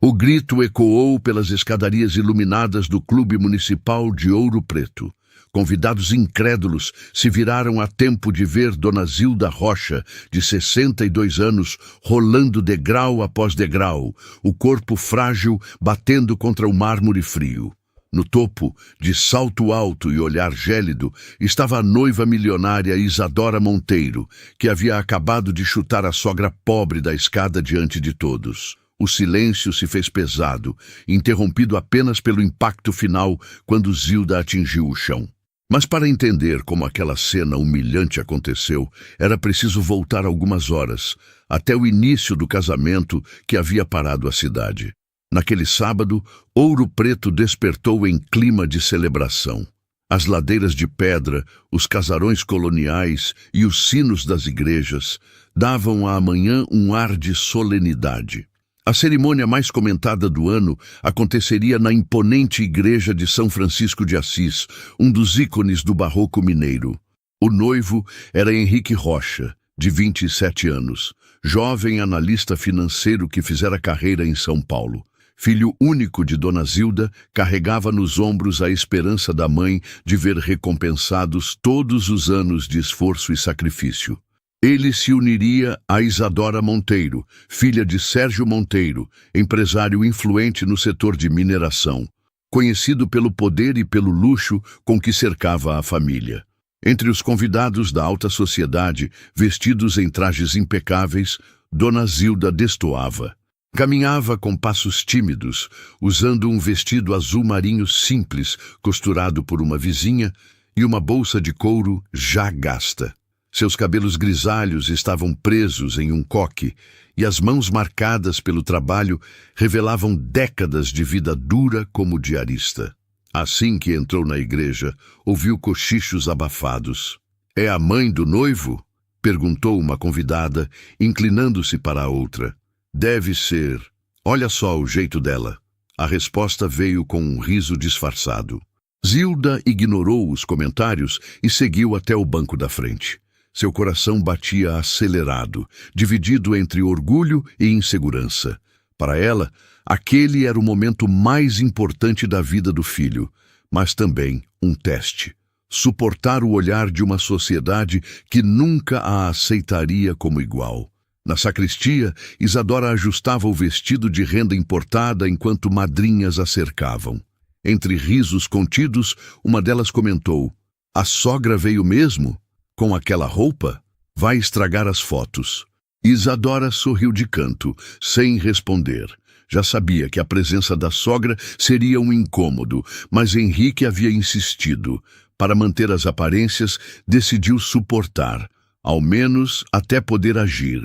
O grito ecoou pelas escadarias iluminadas do Clube Municipal de Ouro Preto. Convidados incrédulos se viraram a tempo de ver Dona Zilda Rocha, de 62 anos, rolando degrau após degrau, o corpo frágil batendo contra o mármore frio. No topo, de salto alto e olhar gélido, estava a noiva milionária Isadora Monteiro, que havia acabado de chutar a sogra pobre da escada diante de todos. O silêncio se fez pesado, interrompido apenas pelo impacto final quando Zilda atingiu o chão. Mas para entender como aquela cena humilhante aconteceu, era preciso voltar algumas horas, até o início do casamento que havia parado a cidade. Naquele sábado, Ouro Preto despertou em clima de celebração. As ladeiras de pedra, os casarões coloniais e os sinos das igrejas davam à manhã um ar de solenidade. A cerimônia mais comentada do ano aconteceria na imponente igreja de São Francisco de Assis, um dos ícones do barroco mineiro. O noivo era Henrique Rocha, de 27 anos, jovem analista financeiro que fizera carreira em São Paulo. Filho único de Dona Zilda, carregava nos ombros a esperança da mãe de ver recompensados todos os anos de esforço e sacrifício. Ele se uniria a Isadora Monteiro, filha de Sérgio Monteiro, empresário influente no setor de mineração, conhecido pelo poder e pelo luxo com que cercava a família. Entre os convidados da alta sociedade, vestidos em trajes impecáveis, Dona Zilda destoava. Caminhava com passos tímidos, usando um vestido azul marinho simples, costurado por uma vizinha, e uma bolsa de couro já gasta. Seus cabelos grisalhos estavam presos em um coque, e as mãos marcadas pelo trabalho revelavam décadas de vida dura como diarista. Assim que entrou na igreja, ouviu cochichos abafados. "É a mãe do noivo?" perguntou uma convidada, inclinando-se para a outra. "Deve ser. Olha só o jeito dela." A resposta veio com um riso disfarçado. Zilda ignorou os comentários e seguiu até o banco da frente. Seu coração batia acelerado, dividido entre orgulho e insegurança. Para ela, aquele era o momento mais importante da vida do filho, mas também um teste. Suportar o olhar de uma sociedade que nunca a aceitaria como igual. Na sacristia, Isadora ajustava o vestido de renda importada enquanto madrinhas a cercavam. Entre risos contidos, uma delas comentou: "A sogra veio mesmo? Com aquela roupa? Vai estragar as fotos." Isadora sorriu de canto, sem responder. Já sabia que a presença da sogra seria um incômodo, mas Henrique havia insistido. Para manter as aparências, decidiu suportar, ao menos até poder agir.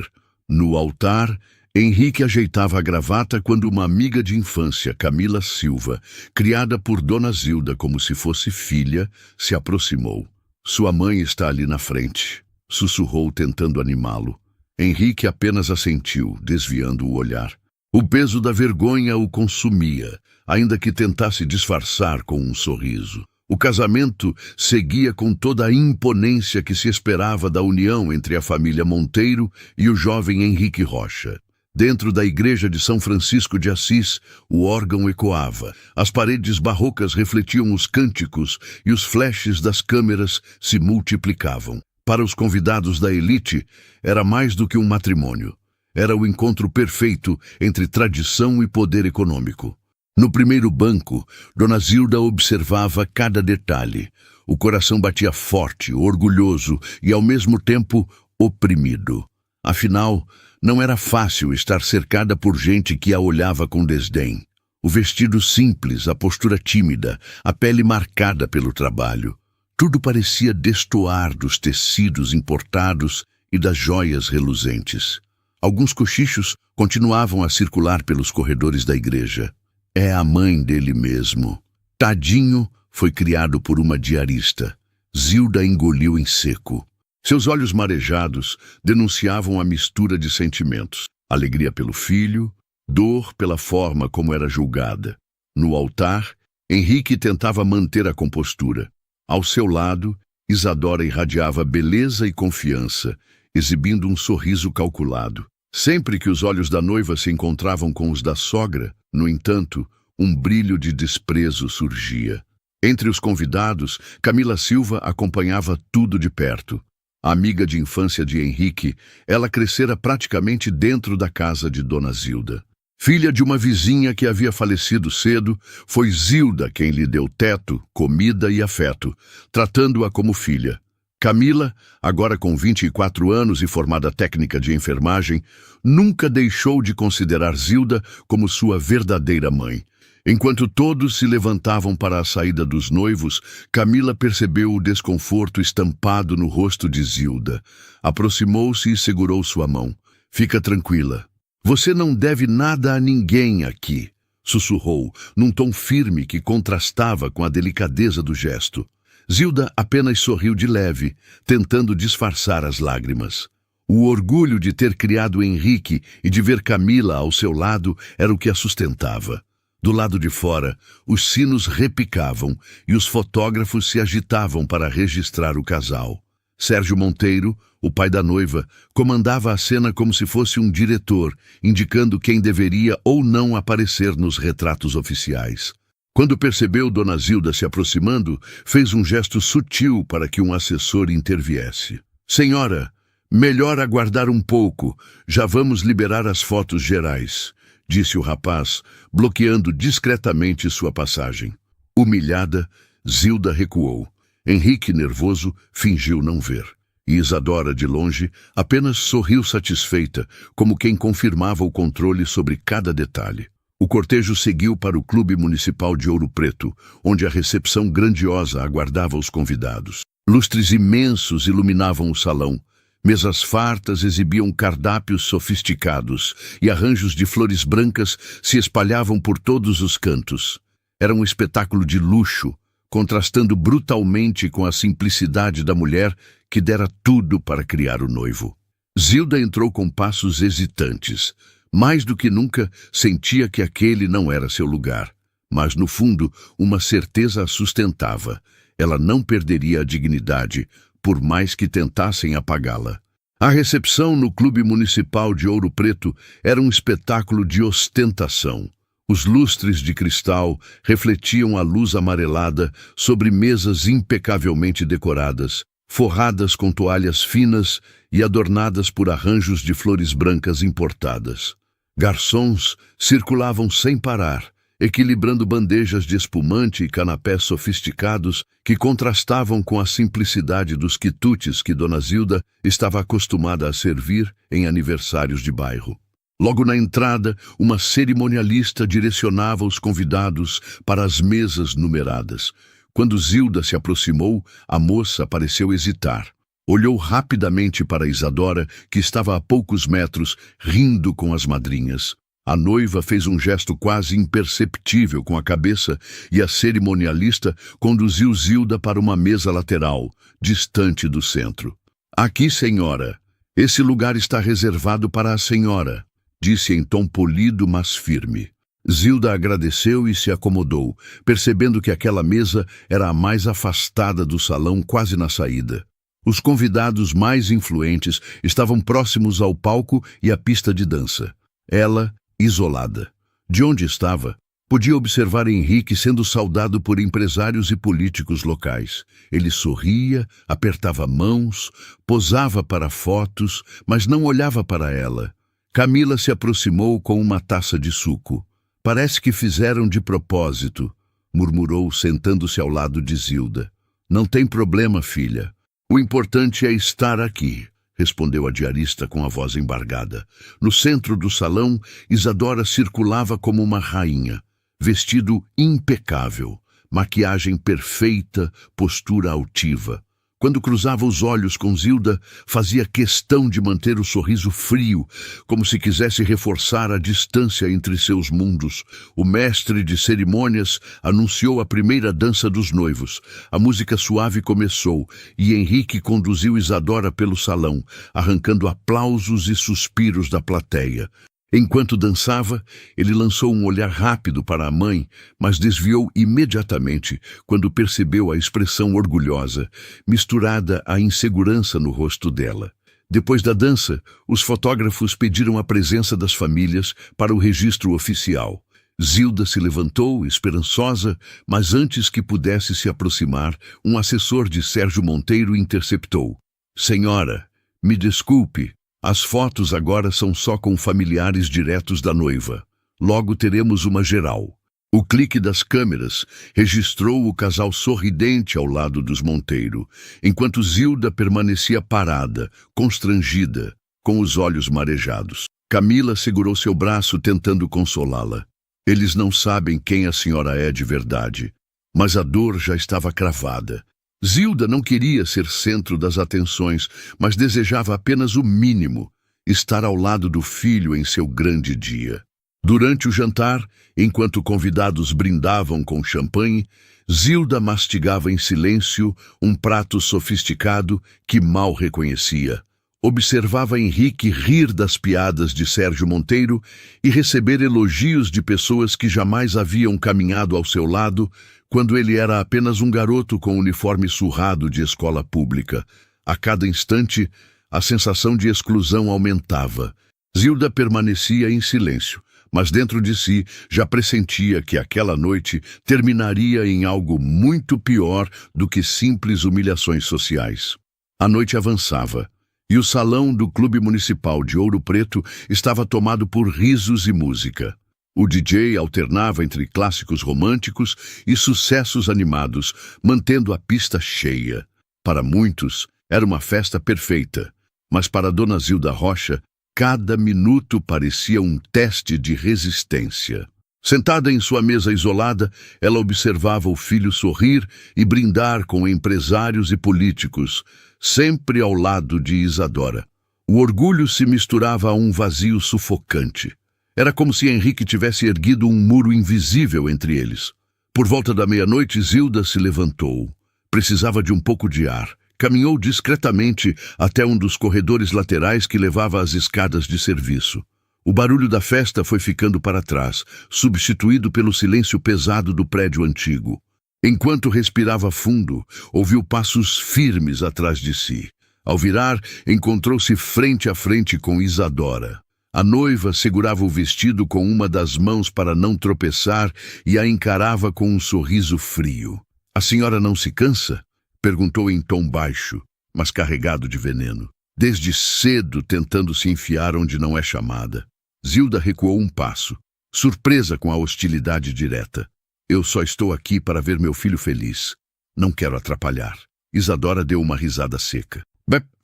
No altar, Henrique ajeitava a gravata quando uma amiga de infância, Camila Silva, criada por Dona Zilda como se fosse filha, se aproximou. "Sua mãe está ali na frente", sussurrou tentando animá-lo. Henrique apenas assentiu, desviando o olhar. O peso da vergonha o consumia, ainda que tentasse disfarçar com um sorriso. O casamento seguia com toda a imponência que se esperava da união entre a família Monteiro e o jovem Henrique Rocha. Dentro da igreja de São Francisco de Assis, o órgão ecoava, as paredes barrocas refletiam os cânticos e os flashes das câmeras se multiplicavam. Para os convidados da elite, era mais do que um matrimônio. Era o encontro perfeito entre tradição e poder econômico. No primeiro banco, Dona Zilda observava cada detalhe. O coração batia forte, orgulhoso e, ao mesmo tempo, oprimido. Afinal, não era fácil estar cercada por gente que a olhava com desdém. O vestido simples, a postura tímida, a pele marcada pelo trabalho. Tudo parecia destoar dos tecidos importados e das joias reluzentes. Alguns cochichos continuavam a circular pelos corredores da igreja. "É a mãe dele mesmo." Tadinho foi criado por uma diarista. Zilda engoliu em seco. Seus olhos marejados denunciavam a mistura de sentimentos. Alegria pelo filho, dor pela forma como era julgada. No altar, Henrique tentava manter a compostura. Ao seu lado, Isadora irradiava beleza e confiança, exibindo um sorriso calculado. Sempre que os olhos da noiva se encontravam com os da sogra, No entanto, um brilho de desprezo surgia. Entre os convidados, Camila Silva acompanhava tudo de perto. Amiga de infância de Henrique, ela crescera praticamente dentro da casa de Dona Zilda. Filha de uma vizinha que havia falecido cedo, foi Zilda quem lhe deu teto, comida e afeto, tratando-a como filha. Camila, agora com 24 anos e formada técnica de enfermagem, nunca deixou de considerar Zilda como sua verdadeira mãe. Enquanto todos se levantavam para a saída dos noivos, Camila percebeu o desconforto estampado no rosto de Zilda. Aproximou-se e segurou sua mão. "Fica tranquila. Você não deve nada a ninguém aqui", sussurrou, num tom firme que contrastava com a delicadeza do gesto. Zilda apenas sorriu de leve, tentando disfarçar as lágrimas. O orgulho de ter criado Henrique e de ver Camila ao seu lado era o que a sustentava. Do lado de fora, os sinos repicavam e os fotógrafos se agitavam para registrar o casal. Sérgio Monteiro, o pai da noiva, comandava a cena como se fosse um diretor, indicando quem deveria ou não aparecer nos retratos oficiais. Quando percebeu Dona Zilda se aproximando, fez um gesto sutil para que um assessor interviesse. "Senhora, melhor aguardar um pouco, já vamos liberar as fotos gerais", disse o rapaz, bloqueando discretamente sua passagem. Humilhada, Zilda recuou. Henrique, nervoso, fingiu não ver. E Isadora, de longe, apenas sorriu satisfeita, como quem confirmava o controle sobre cada detalhe. O cortejo seguiu para o Clube Municipal de Ouro Preto, onde a recepção grandiosa aguardava os convidados. Lustres imensos iluminavam o salão. Mesas fartas exibiam cardápios sofisticados e arranjos de flores brancas se espalhavam por todos os cantos. Era um espetáculo de luxo, contrastando brutalmente com a simplicidade da mulher que dera tudo para criar o noivo. Zilda entrou com passos hesitantes. Mais do que nunca, sentia que aquele não era seu lugar. Mas, no fundo, uma certeza a sustentava. Ela não perderia a dignidade, por mais que tentassem apagá-la. A recepção no Clube Municipal de Ouro Preto era um espetáculo de ostentação. Os lustres de cristal refletiam a luz amarelada sobre mesas impecavelmente decoradas, forradas com toalhas finas e adornadas por arranjos de flores brancas importadas. Garçons circulavam sem parar, equilibrando bandejas de espumante e canapés sofisticados que contrastavam com a simplicidade dos quitutes que Dona Zilda estava acostumada a servir em aniversários de bairro. Logo na entrada, uma cerimonialista direcionava os convidados para as mesas numeradas. Quando Zilda se aproximou, a moça pareceu hesitar. Olhou rapidamente para Isadora, que estava a poucos metros, rindo com as madrinhas. A noiva fez um gesto quase imperceptível com a cabeça e a cerimonialista conduziu Zilda para uma mesa lateral, distante do centro. "Aqui, senhora. Esse lugar está reservado para a senhora", disse em tom polido, mas firme. Zilda agradeceu e se acomodou, percebendo que aquela mesa era a mais afastada do salão, quase na saída. Os convidados mais influentes estavam próximos ao palco e à pista de dança. Ela, isolada. De onde estava, podia observar Henrique sendo saudado por empresários e políticos locais. Ele sorria, apertava mãos, posava para fotos, mas não olhava para ela. Camila se aproximou com uma taça de suco. "Parece que fizeram de propósito", murmurou, sentando-se ao lado de Zilda. "Não tem problema, filha. O importante é estar aqui", respondeu a diarista com a voz embargada. No centro do salão, Isadora circulava como uma rainha. Vestido impecável, maquiagem perfeita, postura altiva. Quando cruzava os olhos com Zilda, fazia questão de manter o sorriso frio, como se quisesse reforçar a distância entre seus mundos. O mestre de cerimônias anunciou a primeira dança dos noivos. A música suave começou e Henrique conduziu Isadora pelo salão, arrancando aplausos e suspiros da plateia. Enquanto dançava, ele lançou um olhar rápido para a mãe, mas desviou imediatamente quando percebeu a expressão orgulhosa, misturada à insegurança no rosto dela. Depois da dança, os fotógrafos pediram a presença das famílias para o registro oficial. Zilda se levantou, esperançosa, mas antes que pudesse se aproximar, um assessor de Sérgio Monteiro interceptou. Senhora, me desculpe, as fotos agora são só com familiares diretos da noiva. Logo teremos uma geral. O clique das câmeras registrou o casal sorridente ao lado dos Monteiro, enquanto Zilda permanecia parada, constrangida, com os olhos marejados. Camila segurou seu braço tentando consolá-la. Eles não sabem quem a senhora é de verdade, mas a dor já estava cravada. Zilda não queria ser centro das atenções, mas desejava apenas o mínimo, estar ao lado do filho em seu grande dia. Durante o jantar, enquanto convidados brindavam com champanhe, Zilda mastigava em silêncio um prato sofisticado que mal reconhecia. Observava Henrique rir das piadas de Sérgio Monteiro e receber elogios de pessoas que jamais haviam caminhado ao seu lado quando ele era apenas um garoto com uniforme surrado de escola pública. A cada instante, a sensação de exclusão aumentava. Zilda permanecia em silêncio, mas dentro de si já pressentia que aquela noite terminaria em algo muito pior do que simples humilhações sociais. A noite avançava, e o salão do Clube Municipal de Ouro Preto estava tomado por risos e música. O DJ alternava entre clássicos românticos e sucessos animados, mantendo a pista cheia. Para muitos, era uma festa perfeita, mas para Dona Zilda Rocha, cada minuto parecia um teste de resistência. Sentada em sua mesa isolada, ela observava o filho sorrir e brindar com empresários e políticos, sempre ao lado de Isadora. O orgulho se misturava a um vazio sufocante. Era como se Henrique tivesse erguido um muro invisível entre eles. Por volta da meia-noite, Zilda se levantou. Precisava de um pouco de ar. Caminhou discretamente até um dos corredores laterais que levava às escadas de serviço. O barulho da festa foi ficando para trás, substituído pelo silêncio pesado do prédio antigo. Enquanto respirava fundo, ouviu passos firmes atrás de si. Ao virar, encontrou-se frente a frente com Isadora. A noiva segurava o vestido com uma das mãos para não tropeçar e a encarava com um sorriso frio. "A senhora não se cansa?" perguntou em tom baixo, mas carregado de veneno. "Desde cedo tentando se enfiar onde não é chamada." Zilda recuou um passo, surpresa com a hostilidade direta. "Eu só estou aqui para ver meu filho feliz. Não quero atrapalhar." Isadora deu uma risada seca.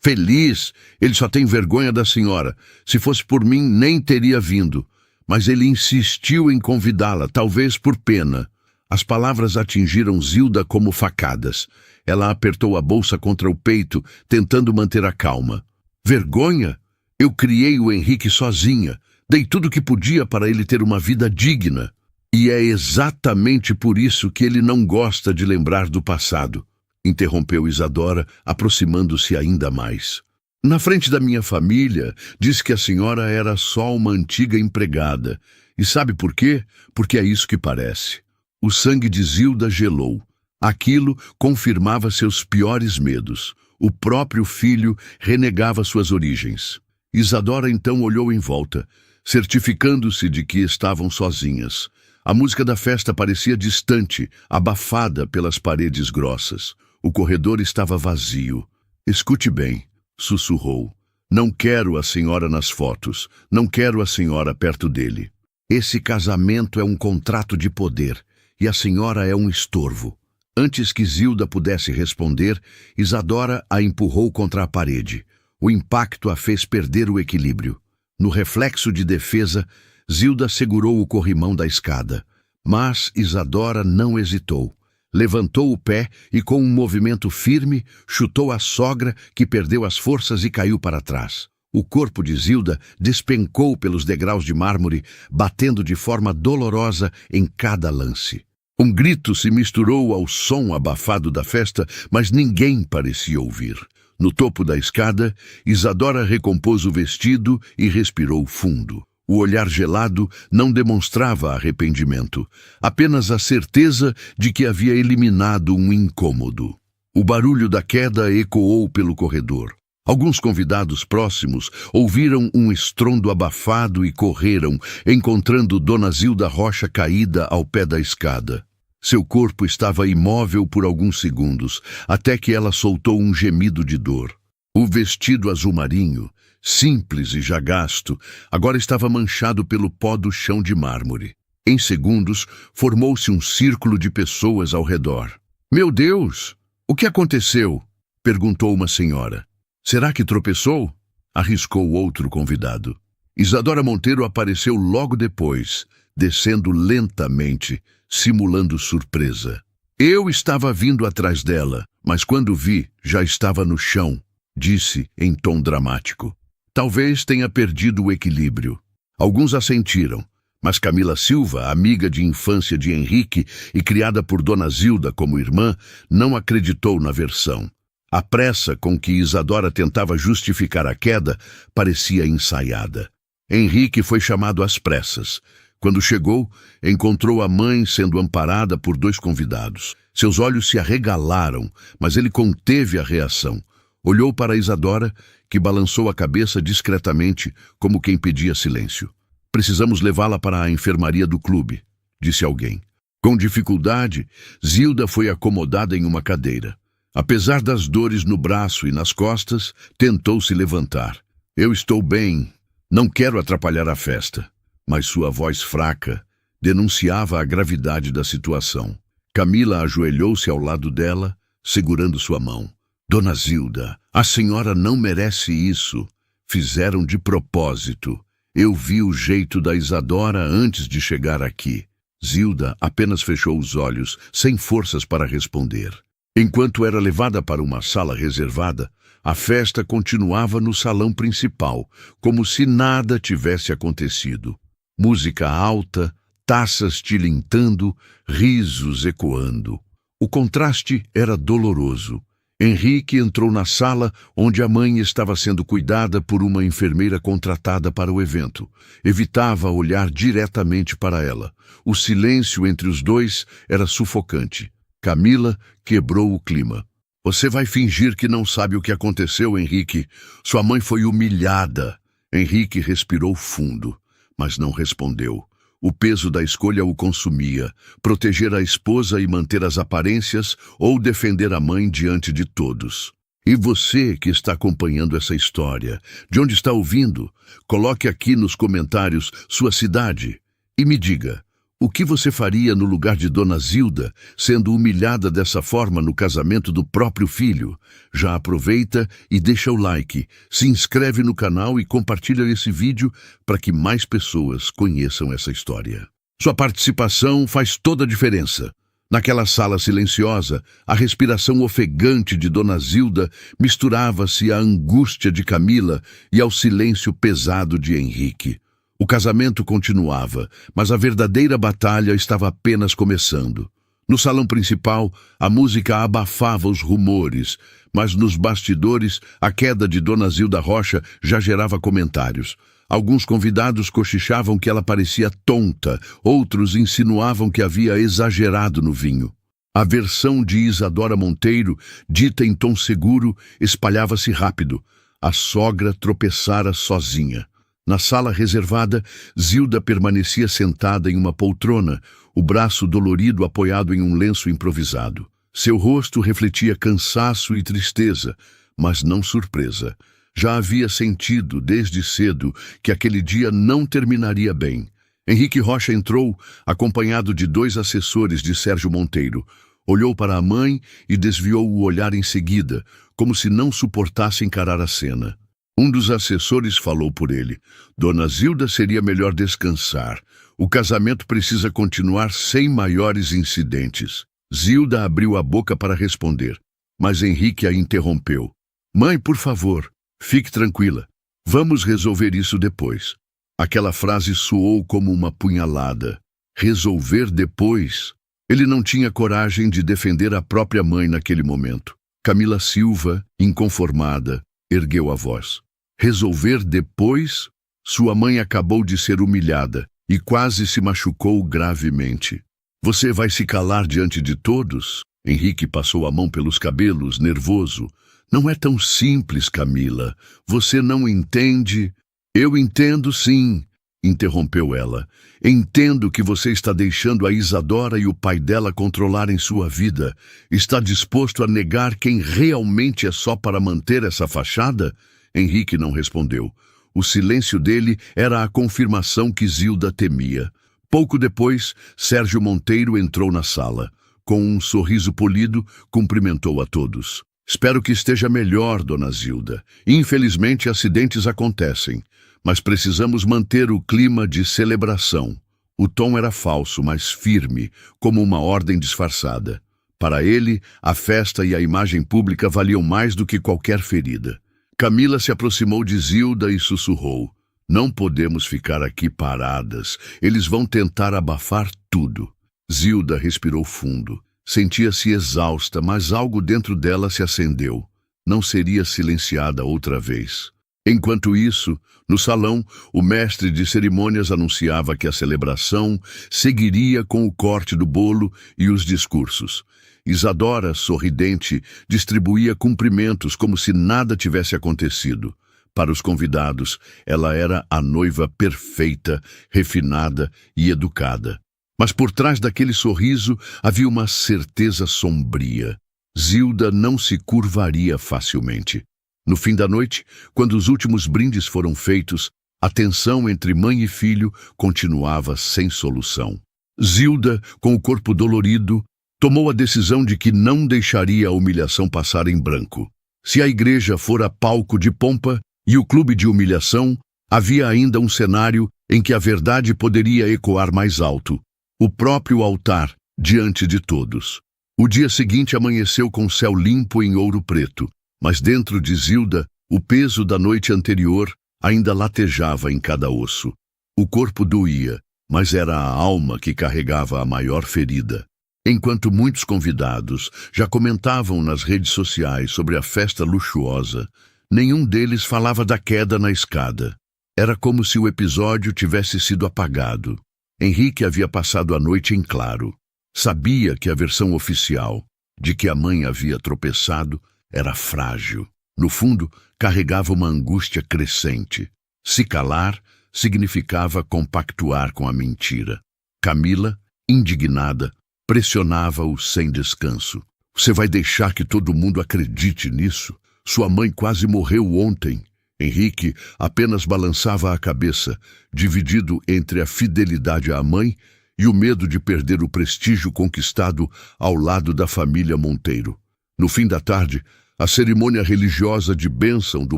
"Feliz? Ele só tem vergonha da senhora. Se fosse por mim, nem teria vindo." Mas ele insistiu em convidá-la, talvez por pena. As palavras atingiram Zilda como facadas. Ela apertou a bolsa contra o peito, tentando manter a calma. "Vergonha? Eu criei o Henrique sozinha. Dei tudo o que podia para ele ter uma vida digna. E é exatamente por isso que ele não gosta de lembrar do passado," interrompeu Isadora, aproximando-se ainda mais. "Na frente da minha família, disse que a senhora era só uma antiga empregada. E sabe por quê? Porque é isso que parece." O sangue de Zilda gelou. Aquilo confirmava seus piores medos. O próprio filho renegava suas origens. Isadora então olhou em volta, certificando-se de que estavam sozinhas. A música da festa parecia distante, abafada pelas paredes grossas. O corredor estava vazio. "Escute bem", sussurrou. "Não quero a senhora nas fotos. Não quero a senhora perto dele. Esse casamento é um contrato de poder, e a senhora é um estorvo." Antes que Zilda pudesse responder, Isadora a empurrou contra a parede. O impacto a fez perder o equilíbrio. No reflexo de defesa, Zilda segurou o corrimão da escada. Mas Isadora não hesitou. Levantou o pé e, com um movimento firme, chutou a sogra, que perdeu as forças e caiu para trás. O corpo de Zilda despencou pelos degraus de mármore, batendo de forma dolorosa em cada lance. Um grito se misturou ao som abafado da festa, mas ninguém parecia ouvir. No topo da escada, Isadora recompôs o vestido e respirou fundo. O olhar gelado não demonstrava arrependimento, apenas a certeza de que havia eliminado um incômodo. O barulho da queda ecoou pelo corredor. Alguns convidados próximos ouviram um estrondo abafado e correram, encontrando Dona Zilda Rocha caída ao pé da escada. Seu corpo estava imóvel por alguns segundos, até que ela soltou um gemido de dor. O vestido azul marinho, simples e já gasto, agora estava manchado pelo pó do chão de mármore. Em segundos, formou-se um círculo de pessoas ao redor. "Meu Deus! O que aconteceu?" perguntou uma senhora. "Será que tropeçou?" arriscou outro convidado. Isadora Monteiro apareceu logo depois, descendo lentamente, simulando surpresa. "Eu estava vindo atrás dela, mas quando vi, já estava no chão", disse em tom dramático. "Talvez tenha perdido o equilíbrio." Alguns assentiram, mas Camila Silva, amiga de infância de Henrique e criada por Dona Zilda como irmã, não acreditou na versão. A pressa com que Isadora tentava justificar a queda parecia ensaiada. Henrique foi chamado às pressas. Quando chegou, encontrou a mãe sendo amparada por 2 convidados. Seus olhos se arregalaram, mas ele conteve a reação. Olhou para Isadora, que balançou a cabeça discretamente, como quem pedia silêncio. "Precisamos levá-la para a enfermaria do clube", disse alguém. Com dificuldade, Zilda foi acomodada em uma cadeira. Apesar das dores no braço e nas costas, tentou se levantar. "Eu estou bem, não quero atrapalhar a festa." Mas sua voz fraca denunciava a gravidade da situação. Camila ajoelhou-se ao lado dela, segurando sua mão. "Dona Zilda, a senhora não merece isso. Fizeram de propósito. Eu vi o jeito da Isadora antes de chegar aqui." Zilda apenas fechou os olhos, sem forças para responder. Enquanto era levada para uma sala reservada, a festa continuava no salão principal, como se nada tivesse acontecido. Música alta, taças tilintando, risos ecoando. O contraste era doloroso. Henrique entrou na sala onde a mãe estava sendo cuidada por uma enfermeira contratada para o evento. Evitava olhar diretamente para ela. O silêncio entre os dois era sufocante. Camila quebrou o clima. "Você vai fingir que não sabe o que aconteceu, Henrique. Sua mãe foi humilhada." Henrique respirou fundo, mas não respondeu. O peso da escolha o consumia: proteger a esposa e manter as aparências ou defender a mãe diante de todos. E você que está acompanhando essa história, de onde está ouvindo? Coloque aqui nos comentários sua cidade e me diga, o que você faria no lugar de Dona Zilda, sendo humilhada dessa forma no casamento do próprio filho? Já aproveita e deixa o like, se inscreve no canal e compartilha esse vídeo para que mais pessoas conheçam essa história. Sua participação faz toda a diferença. Naquela sala silenciosa, a respiração ofegante de Dona Zilda misturava-se à angústia de Camila e ao silêncio pesado de Henrique. O casamento continuava, mas a verdadeira batalha estava apenas começando. No salão principal, a música abafava os rumores, mas nos bastidores, a queda de Dona Zilda Rocha já gerava comentários. Alguns convidados cochichavam que ela parecia tonta, outros insinuavam que havia exagerado no vinho. A versão de Isadora Monteiro, dita em tom seguro, espalhava-se rápido. A sogra tropeçara sozinha. Na sala reservada, Zilda permanecia sentada em uma poltrona, o braço dolorido apoiado em um lenço improvisado. Seu rosto refletia cansaço e tristeza, mas não surpresa. Já havia sentido, desde cedo, que aquele dia não terminaria bem. Henrique Rocha entrou, acompanhado de 2 assessores de Sérgio Monteiro. Olhou para a mãe e desviou o olhar em seguida, como se não suportasse encarar a cena. Um dos assessores falou por ele. Dona Zilda seria melhor descansar. O casamento precisa continuar sem maiores incidentes. Zilda abriu a boca para responder, mas Henrique a interrompeu. Mãe, por favor, fique tranquila. Vamos resolver isso depois. Aquela frase soou como uma punhalada. Resolver depois? Ele não tinha coragem de defender a própria mãe naquele momento. Camila Silva, inconformada, ergueu a voz. Resolver depois? Sua mãe acabou de ser humilhada e quase se machucou gravemente. Você vai se calar diante de todos? Henrique passou a mão pelos cabelos, nervoso. Não é tão simples, Camila. Você não entende. Eu entendo, sim, interrompeu ela. Entendo que você está deixando a Isadora e o pai dela controlarem sua vida. Está disposto a negar quem realmente é só para manter essa fachada? Henrique não respondeu. O silêncio dele era a confirmação que Zilda temia. Pouco depois, Sérgio Monteiro entrou na sala. Com um sorriso polido, cumprimentou a todos. Espero que esteja melhor, dona Zilda. Infelizmente, acidentes acontecem, mas precisamos manter o clima de celebração. O tom era falso, mas firme, como uma ordem disfarçada. Para ele, a festa e a imagem pública valiam mais do que qualquer ferida. Camila se aproximou de Zilda e sussurrou. Não podemos ficar aqui paradas. Eles vão tentar abafar tudo. Zilda respirou fundo. Sentia-se exausta, mas algo dentro dela se acendeu. Não seria silenciada outra vez. Enquanto isso, no salão, o mestre de cerimônias anunciava que a celebração seguiria com o corte do bolo e os discursos. Isadora, sorridente, distribuía cumprimentos como se nada tivesse acontecido. Para os convidados, ela era a noiva perfeita, refinada e educada. Mas por trás daquele sorriso havia uma certeza sombria. Zilda não se curvaria facilmente. No fim da noite, quando os últimos brindes foram feitos, a tensão entre mãe e filho continuava sem solução. Zilda, com o corpo dolorido, tomou a decisão de que não deixaria a humilhação passar em branco. Se a igreja fora palco de pompa e o clube de humilhação, havia ainda um cenário em que a verdade poderia ecoar mais alto. O próprio altar, diante de todos. O dia seguinte amanheceu com céu limpo em Ouro Preto, mas dentro de Zilda, o peso da noite anterior ainda latejava em cada osso. O corpo doía, mas era a alma que carregava a maior ferida. Enquanto muitos convidados já comentavam nas redes sociais sobre a festa luxuosa, nenhum deles falava da queda na escada. Era como se o episódio tivesse sido apagado. Henrique havia passado a noite em claro. Sabia que a versão oficial, de que a mãe havia tropeçado, era frágil. No fundo, carregava uma angústia crescente. Se calar significava compactuar com a mentira. Camila, indignada, pressionava-o sem descanso. Você vai deixar que todo mundo acredite nisso? Sua mãe quase morreu ontem. Henrique apenas balançava a cabeça, dividido entre a fidelidade à mãe e o medo de perder o prestígio conquistado ao lado da família Monteiro. No fim da tarde, a cerimônia religiosa de bênção do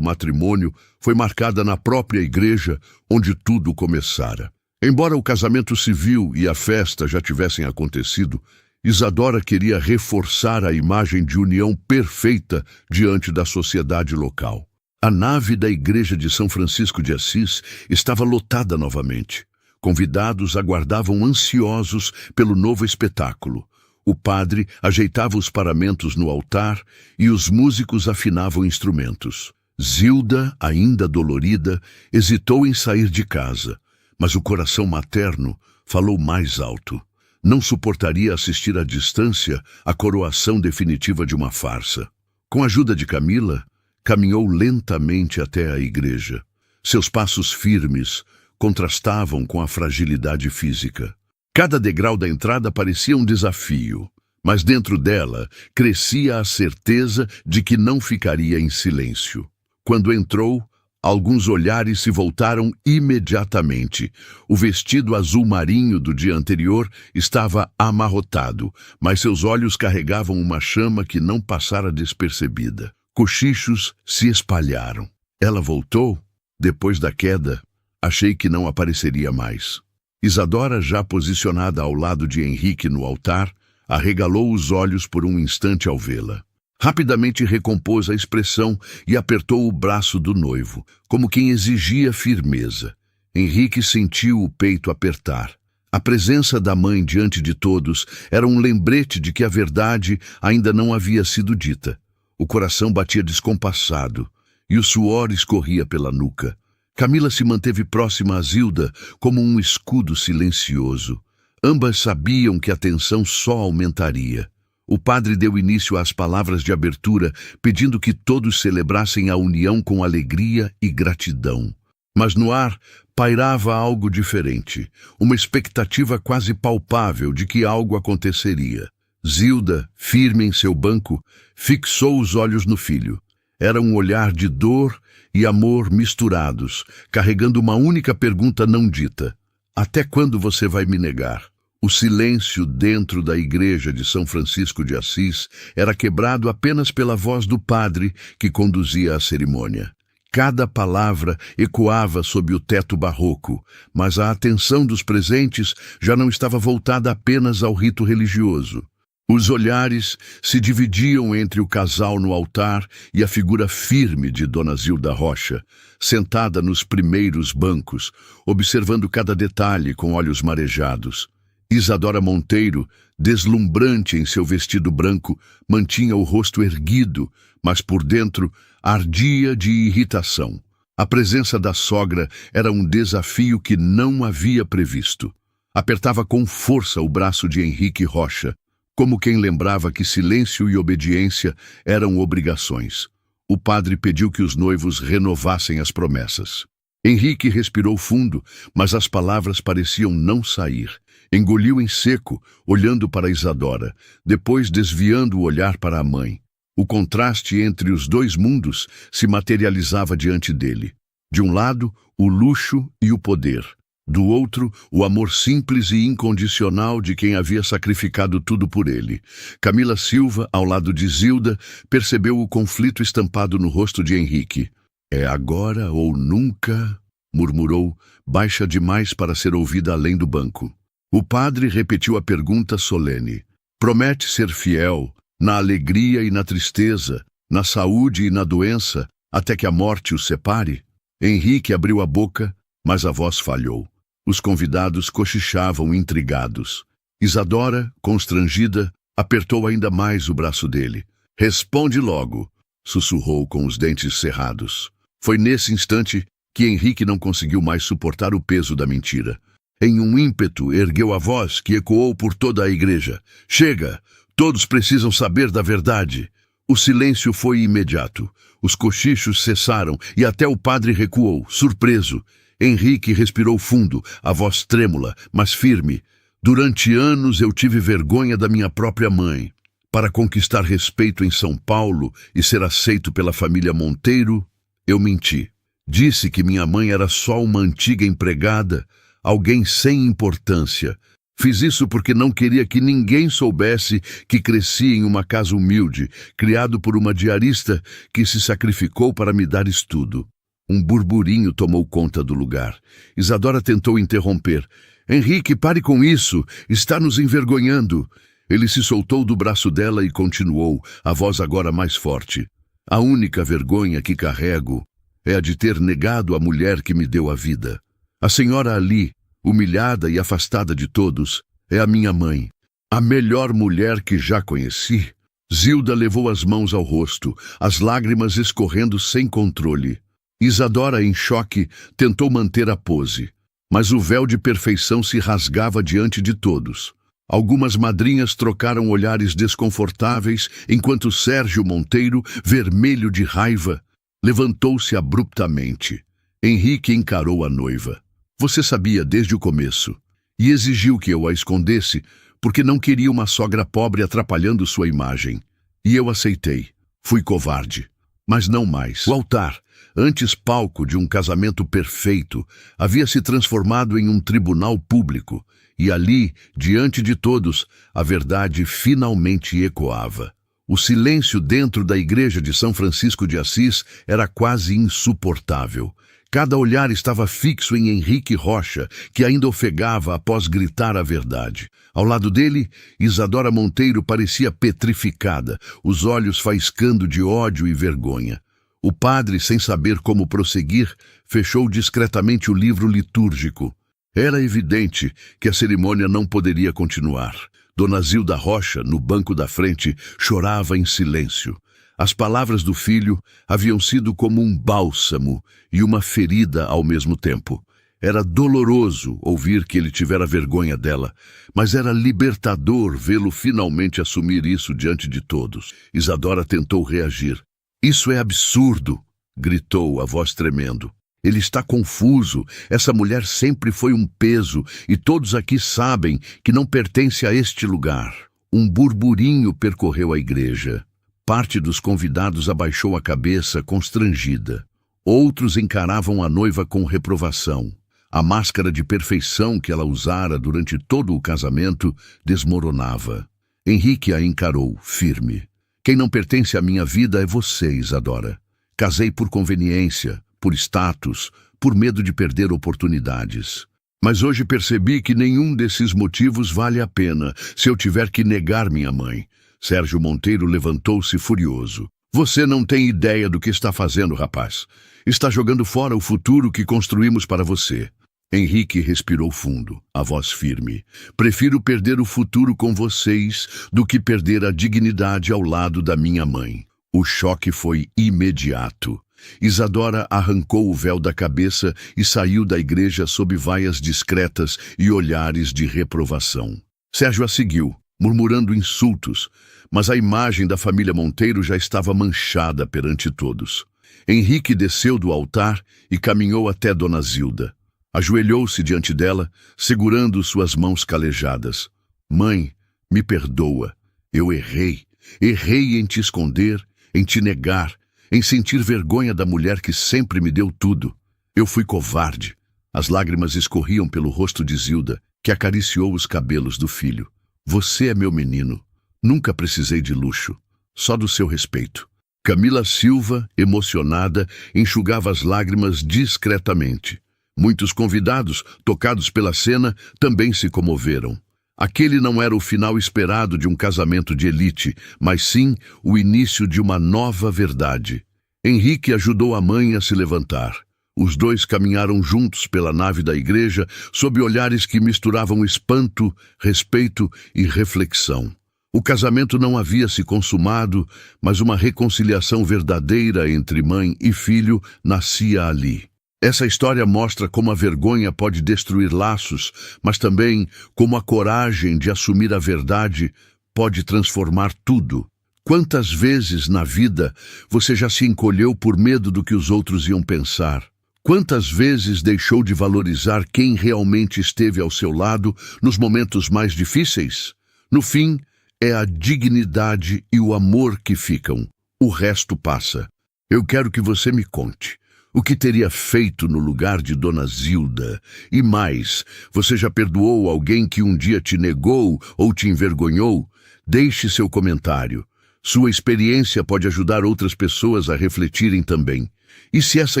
matrimônio foi marcada na própria igreja onde tudo começara. Embora o casamento civil e a festa já tivessem acontecido, Isadora queria reforçar a imagem de união perfeita diante da sociedade local. A nave da igreja de São Francisco de Assis estava lotada novamente. Convidados aguardavam ansiosos pelo novo espetáculo. O padre ajeitava os paramentos no altar e os músicos afinavam instrumentos. Zilda, ainda dolorida, hesitou em sair de casa, mas o coração materno falou mais alto. Não suportaria assistir à distância a coroação definitiva de uma farsa. Com a ajuda de Camila, caminhou lentamente até a igreja. Seus passos firmes contrastavam com a fragilidade física. Cada degrau da entrada parecia um desafio, mas dentro dela crescia a certeza de que não ficaria em silêncio. Quando entrou, alguns olhares se voltaram imediatamente. O vestido azul marinho do dia anterior estava amarrotado, mas seus olhos carregavam uma chama que não passara despercebida. Cochichos se espalharam. Ela voltou? Depois da queda, achei que não apareceria mais. Isadora, já posicionada ao lado de Henrique no altar, arregalou os olhos por um instante ao vê-la. Rapidamente recompôs a expressão e apertou o braço do noivo, como quem exigia firmeza. Henrique sentiu o peito apertar. A presença da mãe diante de todos era um lembrete de que a verdade ainda não havia sido dita. O coração batia descompassado e o suor escorria pela nuca. Camila se manteve próxima a Zilda como um escudo silencioso. Ambas sabiam que a tensão só aumentaria. O padre deu início às palavras de abertura, pedindo que todos celebrassem a união com alegria e gratidão. Mas no ar pairava algo diferente, uma expectativa quase palpável de que algo aconteceria. Zilda, firme em seu banco, fixou os olhos no filho. Era um olhar de dor e amor misturados, carregando uma única pergunta não dita: até quando você vai me negar? O silêncio dentro da igreja de São Francisco de Assis era quebrado apenas pela voz do padre que conduzia a cerimônia. Cada palavra ecoava sob o teto barroco, mas a atenção dos presentes já não estava voltada apenas ao rito religioso. Os olhares se dividiam entre o casal no altar e a figura firme de Dona Zilda Rocha, sentada nos primeiros bancos, observando cada detalhe com olhos marejados. Isadora Monteiro, deslumbrante em seu vestido branco, mantinha o rosto erguido, mas por dentro ardia de irritação. A presença da sogra era um desafio que não havia previsto. Apertava com força o braço de Henrique Rocha, como quem lembrava que silêncio e obediência eram obrigações. O padre pediu que os noivos renovassem as promessas. Henrique respirou fundo, mas as palavras pareciam não sair. Engoliu em seco, olhando para Isadora, depois desviando o olhar para a mãe. O contraste entre os dois mundos se materializava diante dele. De um lado, o luxo e o poder. Do outro, o amor simples e incondicional de quem havia sacrificado tudo por ele. Camila Silva, ao lado de Zilda, percebeu o conflito estampado no rosto de Henrique. É agora ou nunca, murmurou, baixa demais para ser ouvida além do banco. O padre repetiu a pergunta solene. Promete ser fiel, na alegria e na tristeza, na saúde e na doença, até que a morte os separe? Henrique abriu a boca, mas a voz falhou. Os convidados cochichavam intrigados. Isadora, constrangida, apertou ainda mais o braço dele. Responde logo, sussurrou com os dentes cerrados. Foi nesse instante que Henrique não conseguiu mais suportar o peso da mentira. Em um ímpeto, ergueu a voz que ecoou por toda a igreja. Chega! Todos precisam saber da verdade. O silêncio foi imediato. Os cochichos cessaram e até o padre recuou, surpreso. Henrique respirou fundo, a voz trêmula, mas firme. Durante anos eu tive vergonha da minha própria mãe. Para conquistar respeito em São Paulo e ser aceito pela família Monteiro, eu menti. Disse que minha mãe era só uma antiga empregada, alguém sem importância. Fiz isso porque não queria que ninguém soubesse que cresci em uma casa humilde, criado por uma diarista que se sacrificou para me dar estudo. Um burburinho tomou conta do lugar. Isadora tentou interromper. Henrique, pare com isso! Está nos envergonhando! Ele se soltou do braço dela e continuou, a voz agora mais forte. A única vergonha que carrego é a de ter negado a mulher que me deu a vida. A senhora ali, humilhada e afastada de todos, é a minha mãe. A melhor mulher que já conheci. Zilda levou as mãos ao rosto, as lágrimas escorrendo sem controle. Isadora, em choque, tentou manter a pose, mas o véu de perfeição se rasgava diante de todos. Algumas madrinhas trocaram olhares desconfortáveis, enquanto Sérgio Monteiro, vermelho de raiva, levantou-se abruptamente. Henrique encarou a noiva. Você sabia desde o começo, e exigiu que eu a escondesse, porque não queria uma sogra pobre atrapalhando sua imagem. E eu aceitei. Fui covarde. Mas não mais. O altar, antes palco de um casamento perfeito, havia se transformado em um tribunal público, e ali, diante de todos, a verdade finalmente ecoava. O silêncio dentro da igreja de São Francisco de Assis era quase insuportável. Cada olhar estava fixo em Henrique Rocha, que ainda ofegava após gritar a verdade. Ao lado dele, Isadora Monteiro parecia petrificada, os olhos faiscando de ódio e vergonha. O padre, sem saber como prosseguir, fechou discretamente o livro litúrgico. Era evidente que a cerimônia não poderia continuar. Dona Zilda Rocha, no banco da frente, chorava em silêncio. As palavras do filho haviam sido como um bálsamo e uma ferida ao mesmo tempo. Era doloroso ouvir que ele tivera vergonha dela, mas era libertador vê-lo finalmente assumir isso diante de todos. Isadora tentou reagir. "Isso é absurdo!" gritou, a voz tremendo. "Ele está confuso. Essa mulher sempre foi um peso, e todos aqui sabem que não pertence a este lugar." Um burburinho percorreu a igreja. Parte dos convidados abaixou a cabeça, constrangida. Outros encaravam a noiva com reprovação. A máscara de perfeição que ela usara durante todo o casamento desmoronava. Henrique a encarou, firme. "Quem não pertence à minha vida é você, Isadora. Casei por conveniência, por status, por medo de perder oportunidades. Mas hoje percebi que nenhum desses motivos vale a pena se eu tiver que negar minha mãe." Sérgio Monteiro levantou-se furioso. "Você não tem ideia do que está fazendo, rapaz. Está jogando fora o futuro que construímos para você." Henrique respirou fundo, a voz firme. "Prefiro perder o futuro com vocês do que perder a dignidade ao lado da minha mãe." O choque foi imediato. Isadora arrancou o véu da cabeça e saiu da igreja sob vaias discretas e olhares de reprovação. Sérgio a seguiu, murmurando insultos, mas a imagem da família Monteiro já estava manchada perante todos. Henrique desceu do altar e caminhou até Dona Zilda. Ajoelhou-se diante dela, segurando suas mãos calejadas. "Mãe, me perdoa. Eu errei. Errei em te esconder, em te negar, em sentir vergonha da mulher que sempre me deu tudo. Eu fui covarde." As lágrimas escorriam pelo rosto de Zilda, que acariciou os cabelos do filho. "Você é meu menino. Nunca precisei de luxo, só do seu respeito." Camila Silva, emocionada, enxugava as lágrimas discretamente. Muitos convidados, tocados pela cena, também se comoveram. Aquele não era o final esperado de um casamento de elite, mas sim o início de uma nova verdade. Henrique ajudou a mãe a se levantar. Os dois caminharam juntos pela nave da igreja, sob olhares que misturavam espanto, respeito e reflexão. O casamento não havia se consumado, mas uma reconciliação verdadeira entre mãe e filho nascia ali. Essa história mostra como a vergonha pode destruir laços, mas também como a coragem de assumir a verdade pode transformar tudo. Quantas vezes na vida você já se encolheu por medo do que os outros iam pensar? Quantas vezes deixou de valorizar quem realmente esteve ao seu lado nos momentos mais difíceis? No fim, é a dignidade e o amor que ficam. O resto passa. Eu quero que você me conte. O que teria feito no lugar de Dona Zilda? E mais, você já perdoou alguém que um dia te negou ou te envergonhou? Deixe seu comentário. Sua experiência pode ajudar outras pessoas a refletirem também. E se essa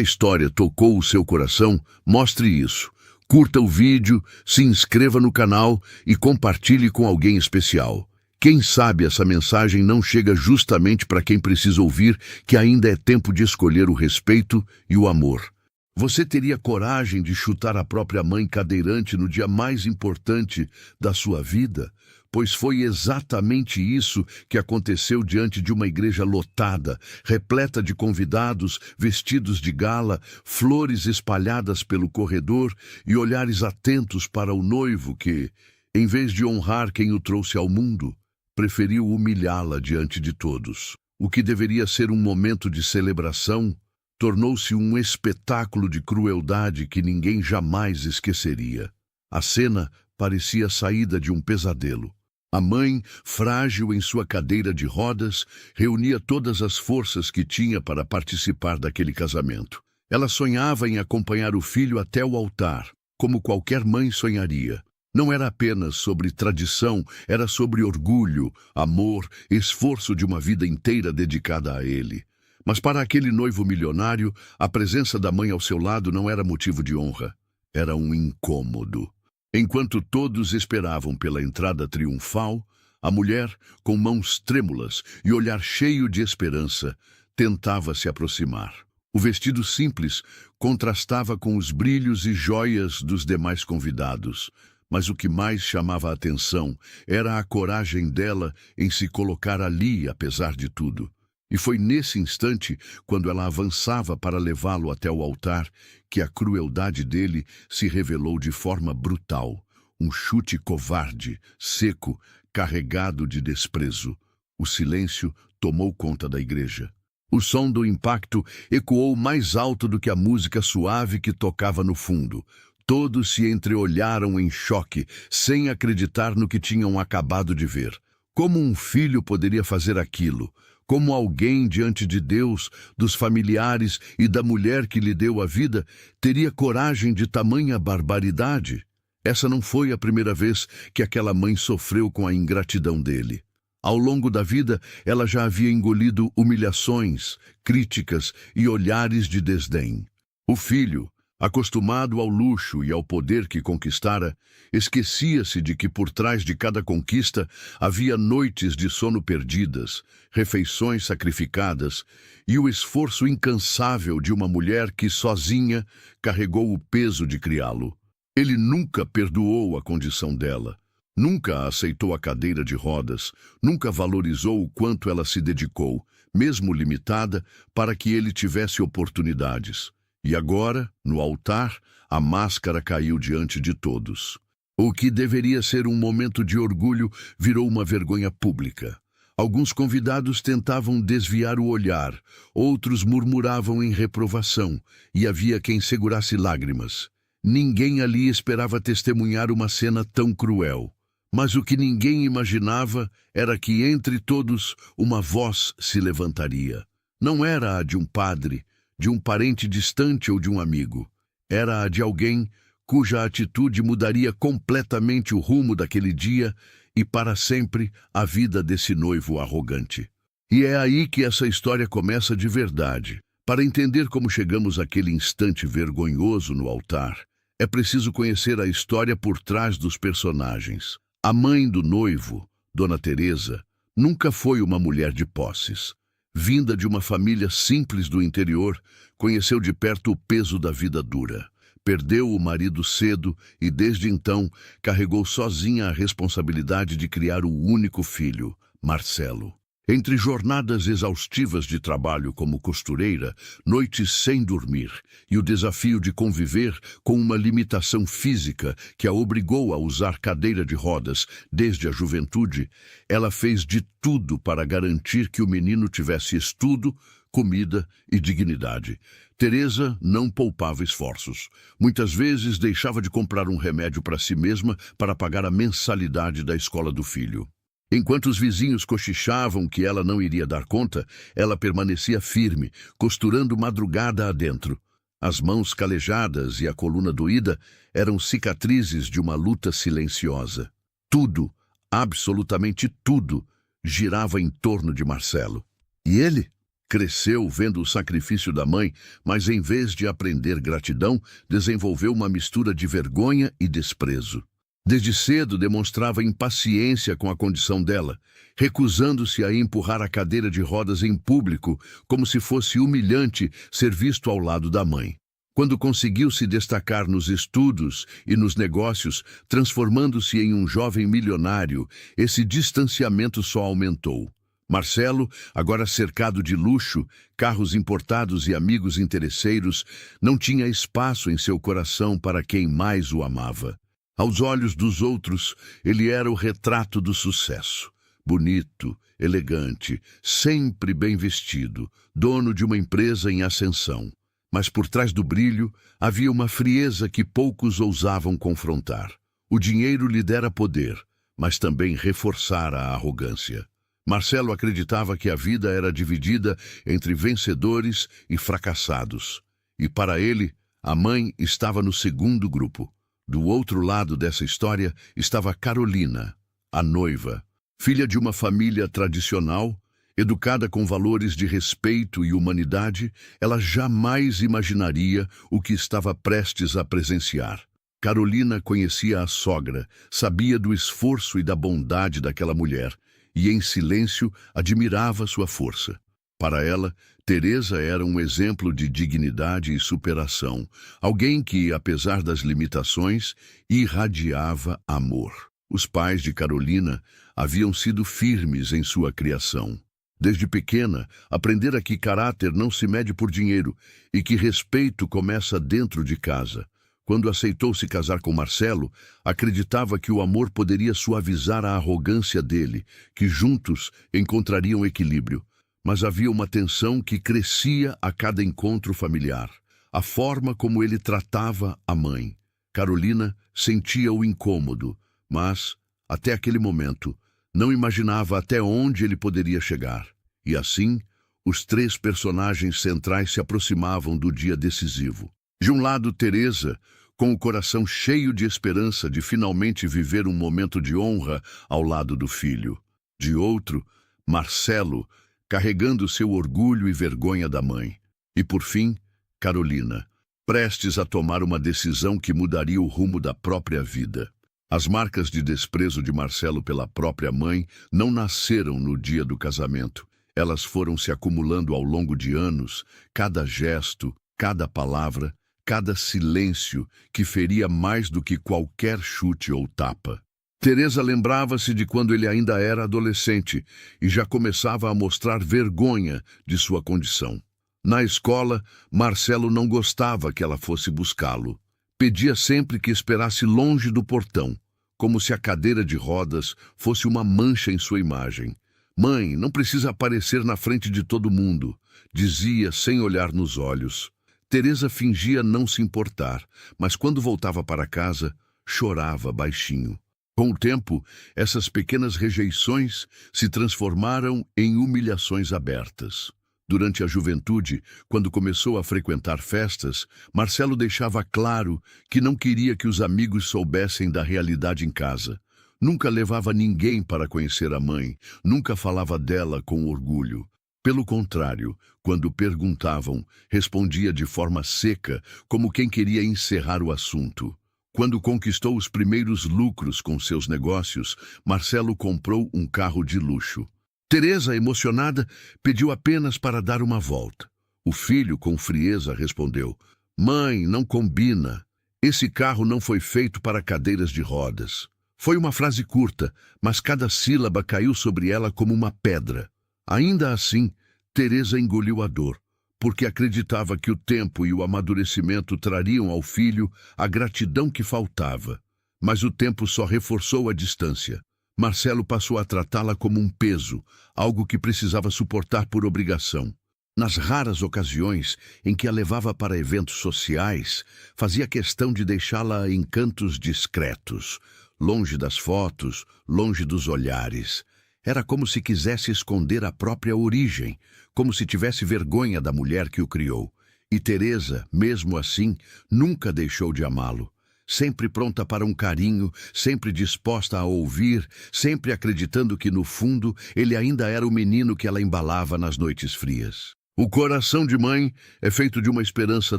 história tocou o seu coração, mostre isso. Curta o vídeo, se inscreva no canal e compartilhe com alguém especial. Quem sabe essa mensagem não chega justamente para quem precisa ouvir que ainda é tempo de escolher o respeito e o amor. Você teria coragem de chutar a própria mãe cadeirante no dia mais importante da sua vida? Pois foi exatamente isso que aconteceu diante de uma igreja lotada, repleta de convidados, vestidos de gala, flores espalhadas pelo corredor e olhares atentos para o noivo que, em vez de honrar quem o trouxe ao mundo, preferiu humilhá-la diante de todos. O que deveria ser um momento de celebração tornou-se um espetáculo de crueldade que ninguém jamais esqueceria. A cena parecia saída de um pesadelo. A mãe, frágil em sua cadeira de rodas, reunia todas as forças que tinha para participar daquele casamento. Ela sonhava em acompanhar o filho até o altar, como qualquer mãe sonharia. Não era apenas sobre tradição, era sobre orgulho, amor, esforço de uma vida inteira dedicada a ele. Mas para aquele noivo milionário, a presença da mãe ao seu lado não era motivo de honra. Era um incômodo. Enquanto todos esperavam pela entrada triunfal, a mulher, com mãos trêmulas e olhar cheio de esperança, tentava se aproximar. O vestido simples contrastava com os brilhos e joias dos demais convidados. Mas o que mais chamava a atenção era a coragem dela em se colocar ali, apesar de tudo. E foi nesse instante, quando ela avançava para levá-lo até o altar, que a crueldade dele se revelou de forma brutal. Um chute covarde, seco, carregado de desprezo. O silêncio tomou conta da igreja. O som do impacto ecoou mais alto do que a música suave que tocava no fundo. Todos se entreolharam em choque, sem acreditar no que tinham acabado de ver. Como um filho poderia fazer aquilo? Como alguém diante de Deus, dos familiares e da mulher que lhe deu a vida, teria coragem de tamanha barbaridade? Essa não foi a primeira vez que aquela mãe sofreu com a ingratidão dele. Ao longo da vida, ela já havia engolido humilhações, críticas e olhares de desdém. O filho, acostumado ao luxo e ao poder que conquistara, esquecia-se de que por trás de cada conquista havia noites de sono perdidas, refeições sacrificadas e o esforço incansável de uma mulher que sozinha carregou o peso de criá-lo. Ele nunca perdoou a condição dela, nunca aceitou a cadeira de rodas, nunca valorizou o quanto ela se dedicou, mesmo limitada, para que ele tivesse oportunidades. E agora, no altar, a máscara caiu diante de todos. O que deveria ser um momento de orgulho virou uma vergonha pública. Alguns convidados tentavam desviar o olhar, outros murmuravam em reprovação, e havia quem segurasse lágrimas. Ninguém ali esperava testemunhar uma cena tão cruel. Mas o que ninguém imaginava era que entre todos uma voz se levantaria. Não era a de um padre, de um parente distante ou de um amigo. Era a de alguém cuja atitude mudaria completamente o rumo daquele dia e para sempre a vida desse noivo arrogante. E é aí que essa história começa de verdade. Para entender como chegamos àquele instante vergonhoso no altar, é preciso conhecer a história por trás dos personagens. A mãe do noivo, Dona Teresa, nunca foi uma mulher de posses. Vinda de uma família simples do interior, conheceu de perto o peso da vida dura. Perdeu o marido cedo e, desde então, carregou sozinha a responsabilidade de criar o único filho, Marcelo. Entre jornadas exaustivas de trabalho como costureira, noites sem dormir e o desafio de conviver com uma limitação física que a obrigou a usar cadeira de rodas desde a juventude, ela fez de tudo para garantir que o menino tivesse estudo, comida e dignidade. Teresa não poupava esforços. Muitas vezes deixava de comprar um remédio para si mesma para pagar a mensalidade da escola do filho. Enquanto os vizinhos cochichavam que ela não iria dar conta, ela permanecia firme, costurando madrugada adentro. As mãos calejadas e a coluna doída eram cicatrizes de uma luta silenciosa. Tudo, absolutamente tudo, girava em torno de Marcelo. E ele? Cresceu vendo o sacrifício da mãe, mas em vez de aprender gratidão, desenvolveu uma mistura de vergonha e desprezo. Desde cedo demonstrava impaciência com a condição dela, recusando-se a empurrar a cadeira de rodas em público, como se fosse humilhante ser visto ao lado da mãe. Quando conseguiu se destacar nos estudos e nos negócios, transformando-se em um jovem milionário, esse distanciamento só aumentou. Marcelo, agora cercado de luxo, carros importados e amigos interesseiros, não tinha espaço em seu coração para quem mais o amava. Aos olhos dos outros, ele era o retrato do sucesso. Bonito, elegante, sempre bem vestido, dono de uma empresa em ascensão. Mas por trás do brilho havia uma frieza que poucos ousavam confrontar. O dinheiro lhe dera poder, mas também reforçara a arrogância. Marcelo acreditava que a vida era dividida entre vencedores e fracassados. E para ele, a mãe estava no segundo grupo. Do outro lado dessa história estava Carolina, a noiva, filha de uma família tradicional, educada com valores de respeito e humanidade. Ela jamais imaginaria o que estava prestes a presenciar. Carolina conhecia a sogra, sabia do esforço e da bondade daquela mulher, e em silêncio admirava sua força. Para ela, Teresa era um exemplo de dignidade e superação, alguém que, apesar das limitações, irradiava amor. Os pais de Carolina haviam sido firmes em sua criação. Desde pequena, aprendera que caráter não se mede por dinheiro e que respeito começa dentro de casa. Quando aceitou se casar com Marcelo, acreditava que o amor poderia suavizar a arrogância dele, que juntos encontrariam equilíbrio. Mas havia uma tensão que crescia a cada encontro familiar. A forma como ele tratava a mãe. Carolina sentia o incômodo, mas, até aquele momento, não imaginava até onde ele poderia chegar. E assim, os três personagens centrais se aproximavam do dia decisivo. De um lado, Teresa, com o coração cheio de esperança de finalmente viver um momento de honra ao lado do filho. De outro, Marcelo, carregando seu orgulho e vergonha da mãe. E, por fim, Carolina, prestes a tomar uma decisão que mudaria o rumo da própria vida. As marcas de desprezo de Marcelo pela própria mãe não nasceram no dia do casamento. Elas foram se acumulando ao longo de anos, cada gesto, cada palavra, cada silêncio que feria mais do que qualquer chute ou tapa. Teresa lembrava-se de quando ele ainda era adolescente e já começava a mostrar vergonha de sua condição. Na escola, Marcelo não gostava que ela fosse buscá-lo. Pedia sempre que esperasse longe do portão, como se a cadeira de rodas fosse uma mancha em sua imagem. «Mãe, não precisa aparecer na frente de todo mundo», dizia sem olhar nos olhos. Teresa fingia não se importar, mas quando voltava para casa, chorava baixinho. Com o tempo, essas pequenas rejeições se transformaram em humilhações abertas. Durante a juventude, quando começou a frequentar festas, Marcelo deixava claro que não queria que os amigos soubessem da realidade em casa. Nunca levava ninguém para conhecer a mãe, nunca falava dela com orgulho. Pelo contrário, quando perguntavam, respondia de forma seca, como quem queria encerrar o assunto. Quando conquistou os primeiros lucros com seus negócios, Marcelo comprou um carro de luxo. Teresa, emocionada, pediu apenas para dar uma volta. O filho, com frieza, respondeu: «Mãe, não combina. Esse carro não foi feito para cadeiras de rodas». Foi uma frase curta, mas cada sílaba caiu sobre ela como uma pedra. Ainda assim, Teresa engoliu a dor, porque acreditava que o tempo e o amadurecimento trariam ao filho a gratidão que faltava. Mas o tempo só reforçou a distância. Marcelo passou a tratá-la como um peso, algo que precisava suportar por obrigação. Nas raras ocasiões em que a levava para eventos sociais, fazia questão de deixá-la em cantos discretos, longe das fotos, longe dos olhares. Era como se quisesse esconder a própria origem, como se tivesse vergonha da mulher que o criou. E Teresa, mesmo assim, nunca deixou de amá-lo. Sempre pronta para um carinho, sempre disposta a ouvir, sempre acreditando que, no fundo, ele ainda era o menino que ela embalava nas noites frias. O coração de mãe é feito de uma esperança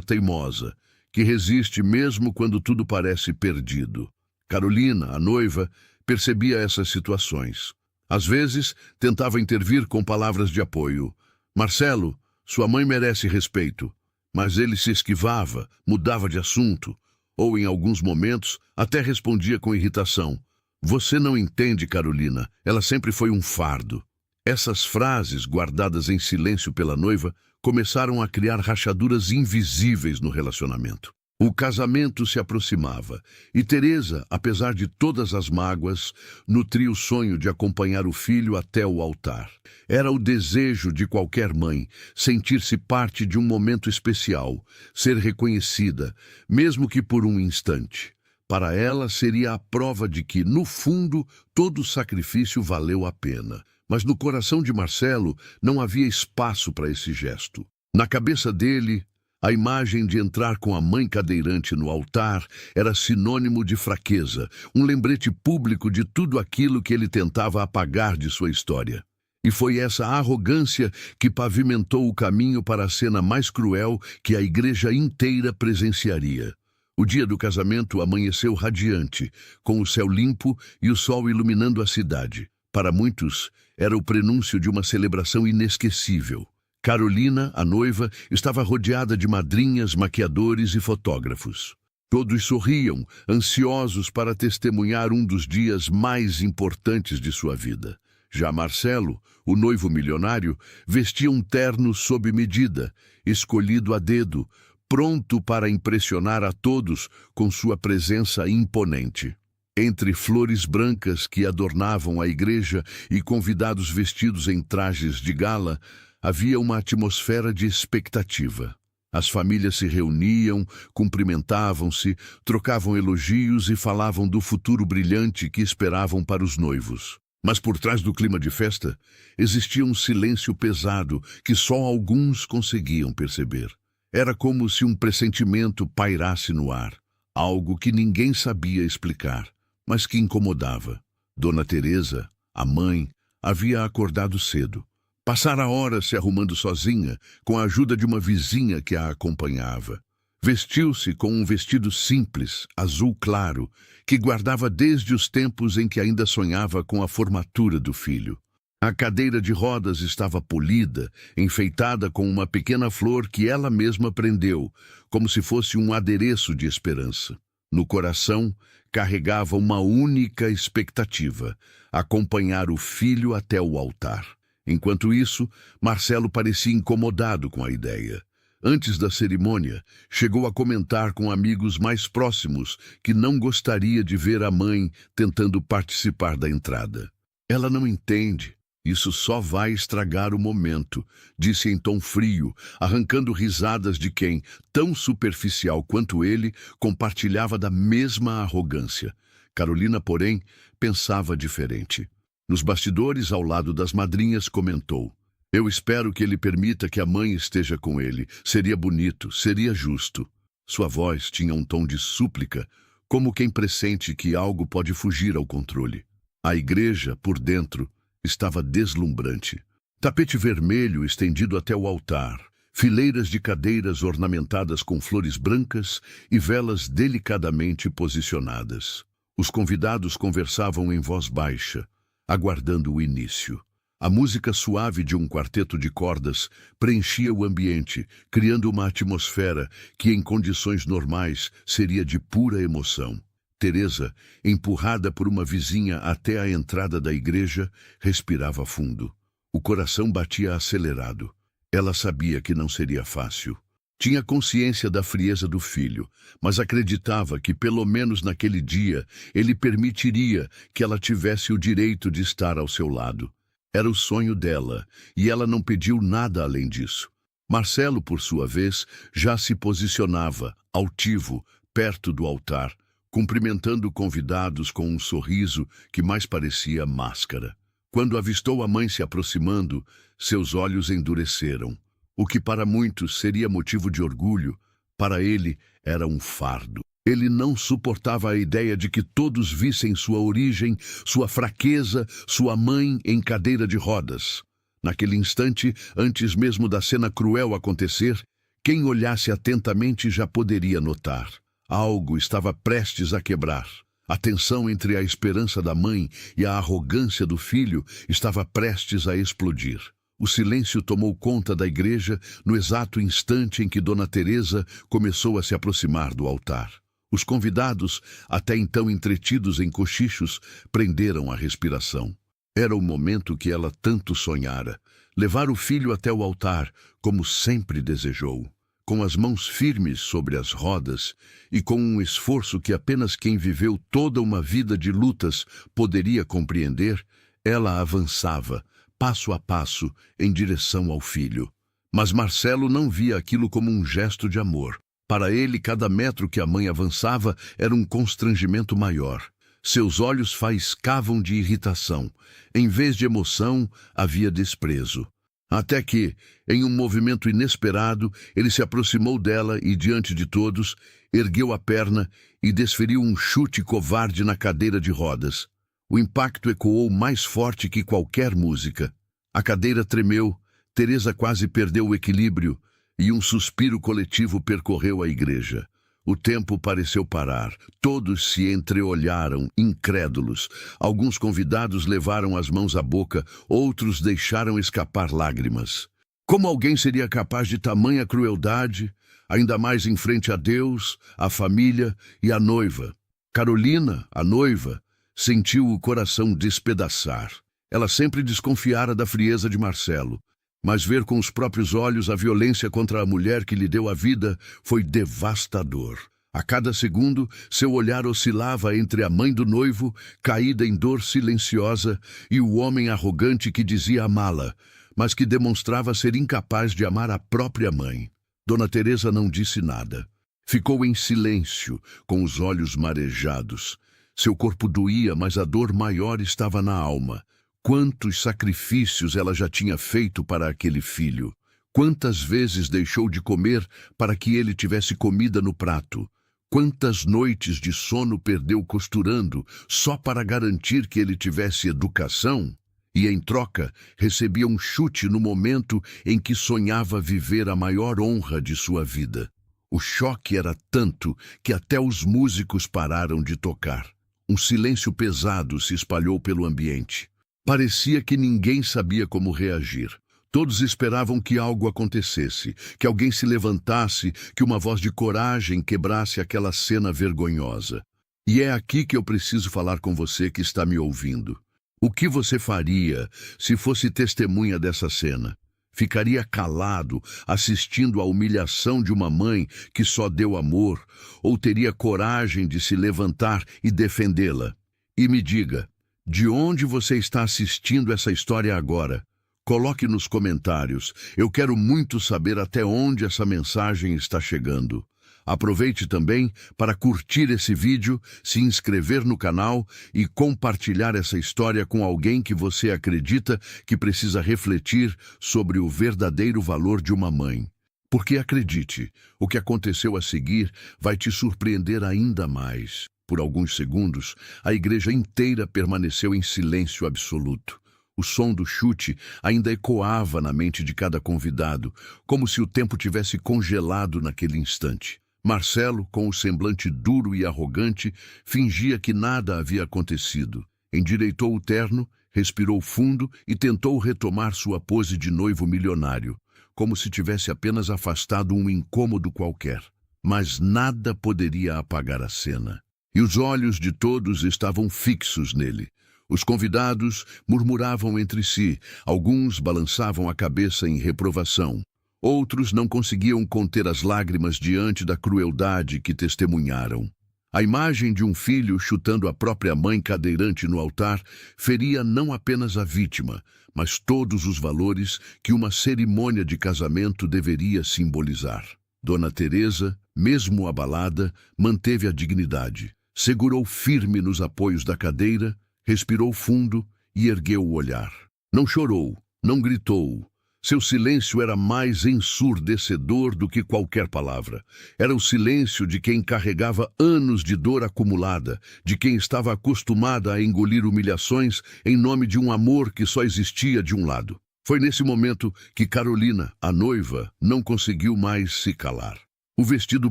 teimosa, que resiste mesmo quando tudo parece perdido. Carolina, a noiva, percebia essas situações. Às vezes, tentava intervir com palavras de apoio. «Marcelo, sua mãe merece respeito». Mas ele se esquivava, mudava de assunto, ou, em alguns momentos, até respondia com irritação: «Você não entende, Carolina, ela sempre foi um fardo». Essas frases, guardadas em silêncio pela noiva, começaram a criar rachaduras invisíveis no relacionamento. O casamento se aproximava, e Teresa, apesar de todas as mágoas, nutria o sonho de acompanhar o filho até o altar. Era o desejo de qualquer mãe sentir-se parte de um momento especial, ser reconhecida, mesmo que por um instante. Para ela seria a prova de que, no fundo, todo o sacrifício valeu a pena. Mas no coração de Marcelo não havia espaço para esse gesto. Na cabeça dele, a imagem de entrar com a mãe cadeirante no altar era sinônimo de fraqueza, um lembrete público de tudo aquilo que ele tentava apagar de sua história. E foi essa arrogância que pavimentou o caminho para a cena mais cruel que a igreja inteira presenciaria. O dia do casamento amanheceu radiante, com o céu limpo e o sol iluminando a cidade. Para muitos, era o prenúncio de uma celebração inesquecível. Carolina, a noiva, estava rodeada de madrinhas, maquiadores e fotógrafos. Todos sorriam, ansiosos para testemunhar um dos dias mais importantes de sua vida. Já Marcelo, o noivo milionário, vestia um terno sob medida, escolhido a dedo, pronto para impressionar a todos com sua presença imponente. Entre flores brancas que adornavam a igreja e convidados vestidos em trajes de gala, havia uma atmosfera de expectativa. As famílias se reuniam, cumprimentavam-se, trocavam elogios e falavam do futuro brilhante que esperavam para os noivos. Mas por trás do clima de festa, existia um silêncio pesado que só alguns conseguiam perceber. Era como se um pressentimento pairasse no ar, algo que ninguém sabia explicar, mas que incomodava. Dona Teresa, a mãe, havia acordado cedo. Passara horas se arrumando sozinha, com a ajuda de uma vizinha que a acompanhava. Vestiu-se com um vestido simples, azul claro, que guardava desde os tempos em que ainda sonhava com a formatura do filho. A cadeira de rodas estava polida, enfeitada com uma pequena flor que ela mesma prendeu, como se fosse um adereço de esperança. No coração, carregava uma única expectativa: acompanhar o filho até o altar. Enquanto isso, Marcelo parecia incomodado com a ideia. Antes da cerimônia, chegou a comentar com amigos mais próximos que não gostaria de ver a mãe tentando participar da entrada. Ela não entende. Isso só vai estragar o momento, disse em tom frio, arrancando risadas de quem, tão superficial quanto ele, compartilhava da mesma arrogância. Carolina, porém, pensava diferente. Nos bastidores, ao lado das madrinhas, comentou: "Eu espero que ele permita que a mãe esteja com ele. Seria bonito, seria justo." Sua voz tinha um tom de súplica, como quem pressente que algo pode fugir ao controle. A igreja, por dentro, estava deslumbrante. Tapete vermelho estendido até o altar, fileiras de cadeiras ornamentadas com flores brancas e velas delicadamente posicionadas. Os convidados conversavam em voz baixa, aguardando o início. A música suave de um quarteto de cordas preenchia o ambiente, criando uma atmosfera que, em condições normais, seria de pura emoção. Teresa, empurrada por uma vizinha até a entrada da igreja, respirava fundo. O coração batia acelerado. Ela sabia que não seria fácil. Tinha consciência da frieza do filho, mas acreditava que, pelo menos naquele dia, ele permitiria que ela tivesse o direito de estar ao seu lado. Era o sonho dela, e ela não pediu nada além disso. Marcelo, por sua vez, já se posicionava, altivo, perto do altar, cumprimentando convidados com um sorriso que mais parecia máscara. Quando avistou a mãe se aproximando, seus olhos endureceram. O que para muitos seria motivo de orgulho, para ele era um fardo. Ele não suportava a ideia de que todos vissem sua origem, sua fraqueza, sua mãe em cadeira de rodas. Naquele instante, antes mesmo da cena cruel acontecer, quem olhasse atentamente já poderia notar. Algo estava prestes a quebrar. A tensão entre a esperança da mãe e a arrogância do filho estava prestes a explodir. O silêncio tomou conta da igreja no exato instante em que Dona Teresa começou a se aproximar do altar. Os convidados, até então entretidos em cochichos, prenderam a respiração. Era o momento que ela tanto sonhara, levar o filho até o altar, como sempre desejou. Com as mãos firmes sobre as rodas e com um esforço que apenas quem viveu toda uma vida de lutas poderia compreender, ela avançava, passo a passo, em direção ao filho. Mas Marcelo não via aquilo como um gesto de amor. Para ele, cada metro que a mãe avançava era um constrangimento maior. Seus olhos faiscavam de irritação. Em vez de emoção, havia desprezo. Até que, em um movimento inesperado, ele se aproximou dela e, diante de todos, ergueu a perna e desferiu um chute covarde na cadeira de rodas. O impacto ecoou mais forte que qualquer música. A cadeira tremeu, Teresa quase perdeu o equilíbrio e um suspiro coletivo percorreu a igreja. O tempo pareceu parar. Todos se entreolharam, incrédulos. Alguns convidados levaram as mãos à boca, outros deixaram escapar lágrimas. Como alguém seria capaz de tamanha crueldade, ainda mais em frente a Deus, a família e a noiva? Carolina, a noiva, sentiu o coração despedaçar. Ela sempre desconfiara da frieza de Marcelo, mas ver com os próprios olhos a violência contra a mulher que lhe deu a vida foi devastador. A cada segundo, seu olhar oscilava entre a mãe do noivo, caída em dor silenciosa, e o homem arrogante que dizia amá-la, mas que demonstrava ser incapaz de amar a própria mãe. Dona Teresa não disse nada. Ficou em silêncio, com os olhos marejados. Seu corpo doía, mas a dor maior estava na alma. Quantos sacrifícios ela já tinha feito para aquele filho! Quantas vezes deixou de comer para que ele tivesse comida no prato! Quantas noites de sono perdeu costurando só para garantir que ele tivesse educação? E, em troca, recebia um chute no momento em que sonhava viver a maior honra de sua vida. O choque era tanto que até os músicos pararam de tocar. Um silêncio pesado se espalhou pelo ambiente. Parecia que ninguém sabia como reagir. Todos esperavam que algo acontecesse, que alguém se levantasse, que uma voz de coragem quebrasse aquela cena vergonhosa. E é aqui que eu preciso falar com você que está me ouvindo. O que você faria se fosse testemunha dessa cena? Ficaria calado, assistindo à humilhação de uma mãe que só deu amor, ou teria coragem de se levantar e defendê-la? E me diga, de onde você está assistindo essa história agora? Coloque nos comentários. Eu quero muito saber até onde essa mensagem está chegando. Aproveite também para curtir esse vídeo, se inscrever no canal e compartilhar essa história com alguém que você acredita que precisa refletir sobre o verdadeiro valor de uma mãe. Porque acredite, o que aconteceu a seguir vai te surpreender ainda mais. Por alguns segundos, a igreja inteira permaneceu em silêncio absoluto. O som do chute ainda ecoava na mente de cada convidado, como se o tempo tivesse congelado naquele instante. Marcelo, com o semblante duro e arrogante, fingia que nada havia acontecido. Endireitou o terno, respirou fundo e tentou retomar sua pose de noivo milionário, como se tivesse apenas afastado um incômodo qualquer. Mas nada poderia apagar a cena. E os olhos de todos estavam fixos nele. Os convidados murmuravam entre si, alguns balançavam a cabeça em reprovação. Outros não conseguiam conter as lágrimas diante da crueldade que testemunharam. A imagem de um filho chutando a própria mãe cadeirante no altar feria não apenas a vítima, mas todos os valores que uma cerimônia de casamento deveria simbolizar. Dona Teresa, mesmo abalada, manteve a dignidade. Segurou firme nos apoios da cadeira, respirou fundo e ergueu o olhar. Não chorou, não gritou. Seu silêncio era mais ensurdecedor do que qualquer palavra. Era o silêncio de quem carregava anos de dor acumulada, de quem estava acostumada a engolir humilhações em nome de um amor que só existia de um lado. Foi nesse momento que Carolina, a noiva, não conseguiu mais se calar. O vestido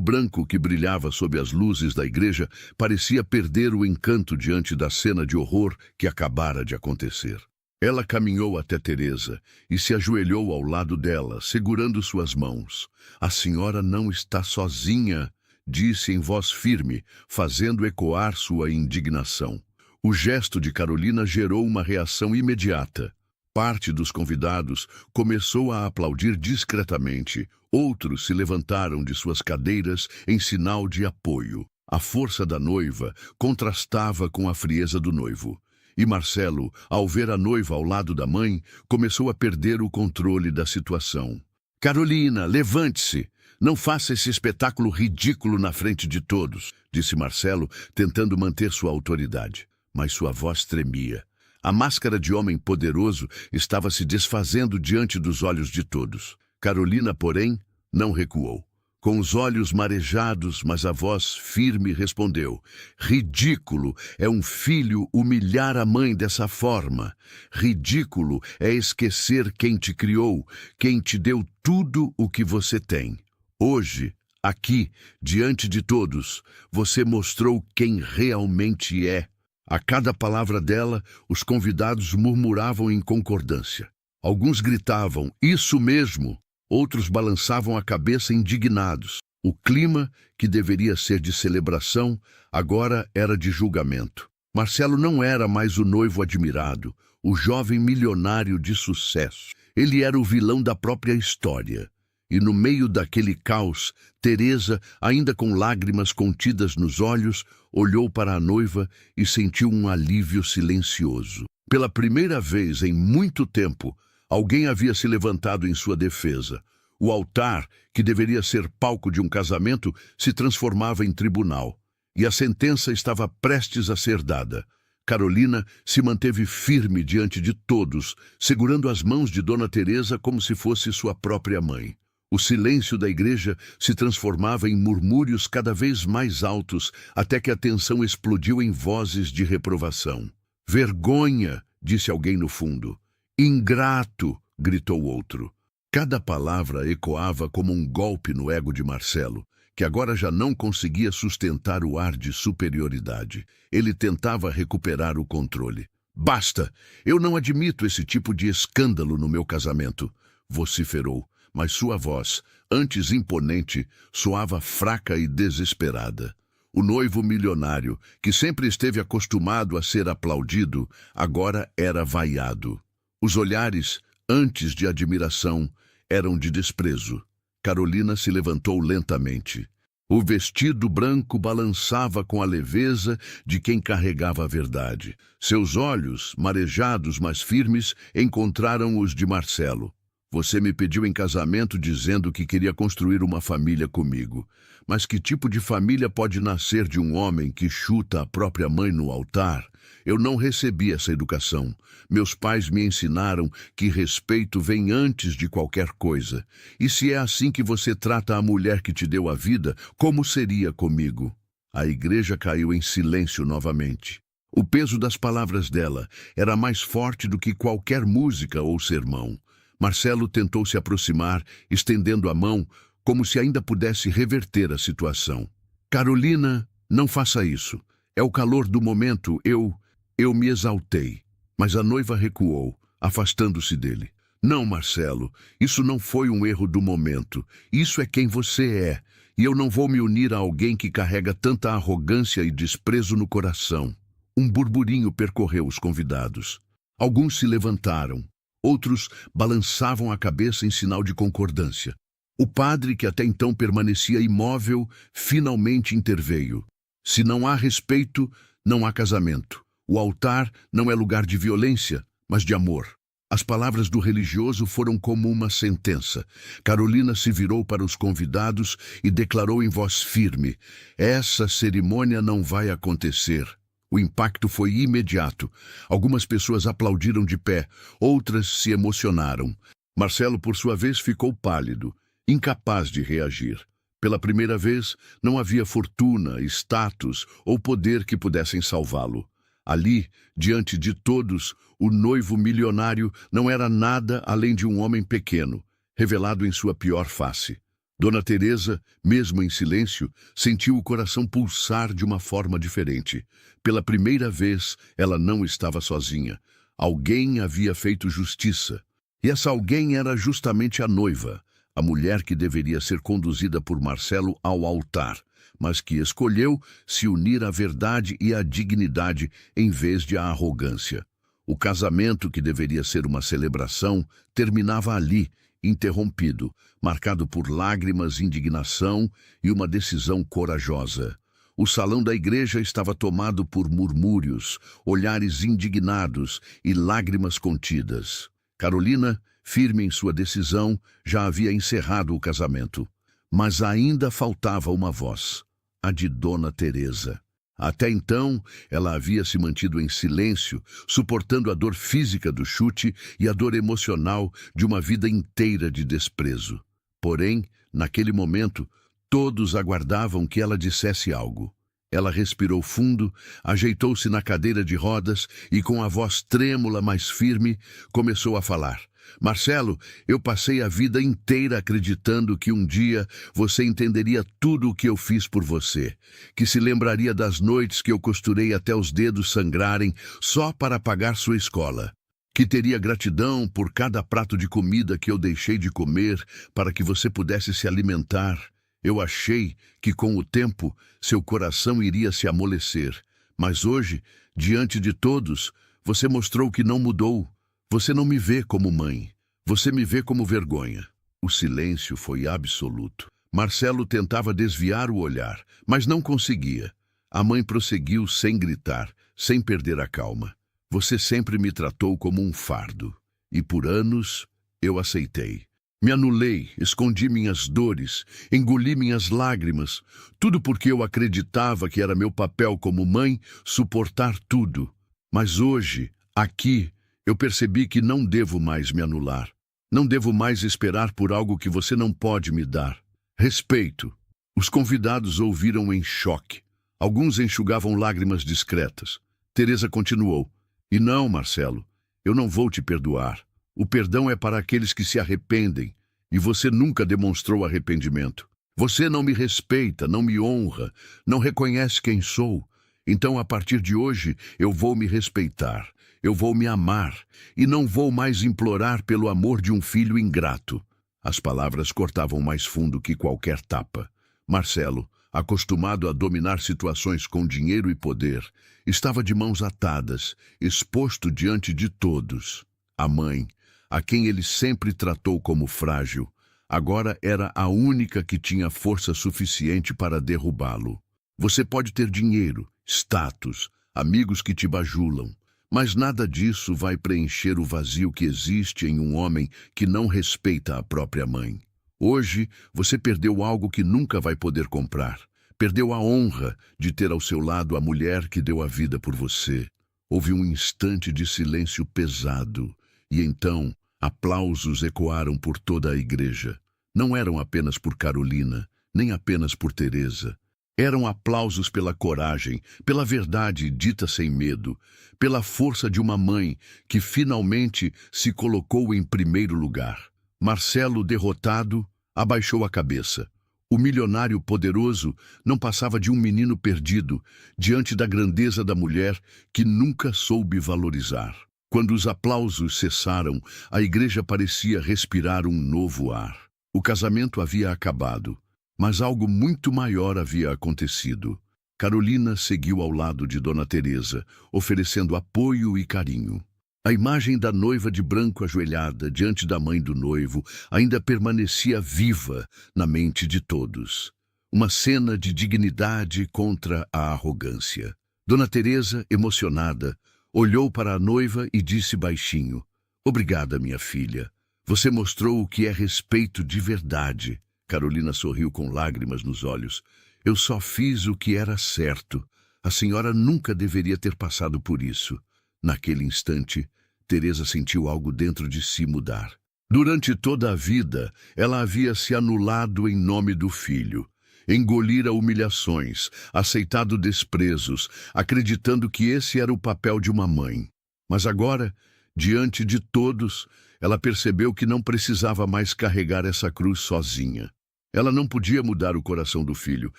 branco que brilhava sob as luzes da igreja parecia perder o encanto diante da cena de horror que acabara de acontecer. Ela caminhou até Teresa e se ajoelhou ao lado dela, segurando suas mãos. "A senhora não está sozinha", disse em voz firme, fazendo ecoar sua indignação. O gesto de Carolina gerou uma reação imediata. Parte dos convidados começou a aplaudir discretamente. Outros se levantaram de suas cadeiras em sinal de apoio. A força da noiva contrastava com a frieza do noivo. E Marcelo, ao ver a noiva ao lado da mãe, começou a perder o controle da situação. "Carolina, levante-se! Não faça esse espetáculo ridículo na frente de todos", disse Marcelo, tentando manter sua autoridade. Mas sua voz tremia. A máscara de homem poderoso estava se desfazendo diante dos olhos de todos. Carolina, porém, não recuou. Com os olhos marejados, mas a voz firme respondeu: "Ridículo é um filho humilhar a mãe dessa forma. Ridículo é esquecer quem te criou, quem te deu tudo o que você tem. Hoje, aqui, diante de todos, você mostrou quem realmente é." A cada palavra dela, os convidados murmuravam em concordância. Alguns gritavam, "Isso mesmo!" Outros balançavam a cabeça indignados. O clima, que deveria ser de celebração, agora era de julgamento. Marcelo não era mais o noivo admirado, o jovem milionário de sucesso. Ele era o vilão da própria história. E no meio daquele caos, Teresa, ainda com lágrimas contidas nos olhos, olhou para a noiva e sentiu um alívio silencioso. Pela primeira vez em muito tempo, alguém havia se levantado em sua defesa. O altar, que deveria ser palco de um casamento, se transformava em tribunal. E a sentença estava prestes a ser dada. Carolina se manteve firme diante de todos, segurando as mãos de Dona Teresa como se fosse sua própria mãe. O silêncio da igreja se transformava em murmúrios cada vez mais altos, até que a tensão explodiu em vozes de reprovação. "Vergonha!" disse alguém no fundo. "Ingrato!" gritou outro. Cada palavra ecoava como um golpe no ego de Marcelo, que agora já não conseguia sustentar o ar de superioridade. Ele tentava recuperar o controle. "Basta! Eu não admito esse tipo de escândalo no meu casamento!" vociferou, mas sua voz, antes imponente, soava fraca e desesperada. O noivo milionário, que sempre esteve acostumado a ser aplaudido, agora era vaiado. Os olhares, antes de admiração, eram de desprezo. Carolina se levantou lentamente. O vestido branco balançava com a leveza de quem carregava a verdade. Seus olhos, marejados mas firmes, encontraram os de Marcelo. "Você me pediu em casamento dizendo que queria construir uma família comigo. Mas que tipo de família pode nascer de um homem que chuta a própria mãe no altar? Eu não recebi essa educação. Meus pais me ensinaram que respeito vem antes de qualquer coisa. E se é assim que você trata a mulher que te deu a vida, como seria comigo?" A igreja caiu em silêncio novamente. O peso das palavras dela era mais forte do que qualquer música ou sermão. Marcelo tentou se aproximar, estendendo a mão, como se ainda pudesse reverter a situação. "Carolina, não faça isso. É o calor do momento. Eu me exaltei." Mas a noiva recuou, afastando-se dele. "Não, Marcelo, isso não foi um erro do momento. Isso é quem você é. E eu não vou me unir a alguém que carrega tanta arrogância e desprezo no coração." Um burburinho percorreu os convidados. Alguns se levantaram. Outros balançavam a cabeça em sinal de concordância. O padre, que até então permanecia imóvel, finalmente interveio. "Se não há respeito, não há casamento. O altar não é lugar de violência, mas de amor." As palavras do religioso foram como uma sentença. Carolina se virou para os convidados e declarou em voz firme: "Essa cerimônia não vai acontecer." O impacto foi imediato. Algumas pessoas aplaudiram de pé, outras se emocionaram. Marcelo, por sua vez, ficou pálido, incapaz de reagir. Pela primeira vez, não havia fortuna, status ou poder que pudessem salvá-lo. Ali, diante de todos, o noivo milionário não era nada além de um homem pequeno, revelado em sua pior face. Dona Teresa, mesmo em silêncio, sentiu o coração pulsar de uma forma diferente. Pela primeira vez, ela não estava sozinha. Alguém havia feito justiça. E essa alguém era justamente a noiva, a mulher que deveria ser conduzida por Marcelo ao altar, mas que escolheu se unir à verdade e à dignidade em vez de à arrogância. O casamento, que deveria ser uma celebração, terminava ali, interrompido, marcado por lágrimas, indignação e uma decisão corajosa. O salão da igreja estava tomado por murmúrios, olhares indignados e lágrimas contidas. Carolina, firme em sua decisão, já havia encerrado o casamento. Mas ainda faltava uma voz, a de Dona Teresa. Até então, ela havia se mantido em silêncio, suportando a dor física do chute e a dor emocional de uma vida inteira de desprezo. Porém, naquele momento, todos aguardavam que ela dissesse algo. Ela respirou fundo, ajeitou-se na cadeira de rodas e, com a voz trêmula, mas firme, começou a falar. "Marcelo, eu passei a vida inteira acreditando que um dia você entenderia tudo o que eu fiz por você, que se lembraria das noites que eu costurei até os dedos sangrarem só para pagar sua escola, que teria gratidão por cada prato de comida que eu deixei de comer para que você pudesse se alimentar. Eu achei que com o tempo seu coração iria se amolecer, mas hoje, diante de todos, Você mostrou que não mudou. Você não me vê como mãe. Você me vê como vergonha. O silêncio foi absoluto. Marcelo tentava desviar o olhar, mas não conseguia. A mãe prosseguiu sem gritar, sem perder a calma. Você sempre me tratou como um fardo. E por anos eu aceitei. Me anulei, escondi minhas dores, engoli minhas lágrimas. Tudo porque eu acreditava que era meu papel como mãe suportar tudo. Mas hoje, aqui, eu percebi que não devo mais me anular. Não devo mais esperar por algo que você não pode me dar. Respeito. Os convidados ouviram em choque. Alguns enxugavam lágrimas discretas. Teresa continuou. E não, Marcelo, eu não vou te perdoar. O perdão é para aqueles que se arrependem. E você nunca demonstrou arrependimento. Você não me respeita, não me honra, não reconhece quem sou. Então, a partir de hoje, eu vou me respeitar. Eu vou me amar e não vou mais implorar pelo amor de um filho ingrato. As palavras cortavam mais fundo que qualquer tapa. Marcelo, acostumado a dominar situações com dinheiro e poder, estava de mãos atadas, exposto diante de todos. A mãe, a quem ele sempre tratou como frágil, agora era a única que tinha força suficiente para derrubá-lo. Você pode ter dinheiro, status, amigos que te bajulam, mas nada disso vai preencher o vazio que existe em um homem que não respeita a própria mãe. Hoje, você perdeu algo que nunca vai poder comprar. Perdeu a honra de ter ao seu lado a mulher que deu a vida por você. Houve um instante de silêncio pesado, e então aplausos ecoaram por toda a igreja. Não eram apenas por Carolina, nem apenas por Teresa. Eram aplausos pela coragem, pela verdade dita sem medo, pela força de uma mãe que finalmente se colocou em primeiro lugar. Marcelo, derrotado, abaixou a cabeça. O milionário poderoso não passava de um menino perdido diante da grandeza da mulher que nunca soube valorizar. Quando os aplausos cessaram, a igreja parecia respirar um novo ar. O casamento havia acabado. Mas algo muito maior havia acontecido. Carolina seguiu ao lado de Dona Teresa, oferecendo apoio e carinho. A imagem da noiva de branco ajoelhada diante da mãe do noivo ainda permanecia viva na mente de todos. Uma cena de dignidade contra a arrogância. Dona Teresa, emocionada, olhou para a noiva e disse baixinho: "Obrigada, minha filha. Você mostrou o que é respeito de verdade." Carolina sorriu com lágrimas nos olhos. "Eu só fiz o que era certo. A senhora nunca deveria ter passado por isso." Naquele instante, Teresa sentiu algo dentro de si mudar. Durante toda a vida, ela havia se anulado em nome do filho. Engolira humilhações, aceitado desprezos, acreditando que esse era o papel de uma mãe. Mas agora, diante de todos, ela percebeu que não precisava mais carregar essa cruz sozinha. Ela não podia mudar o coração do filho,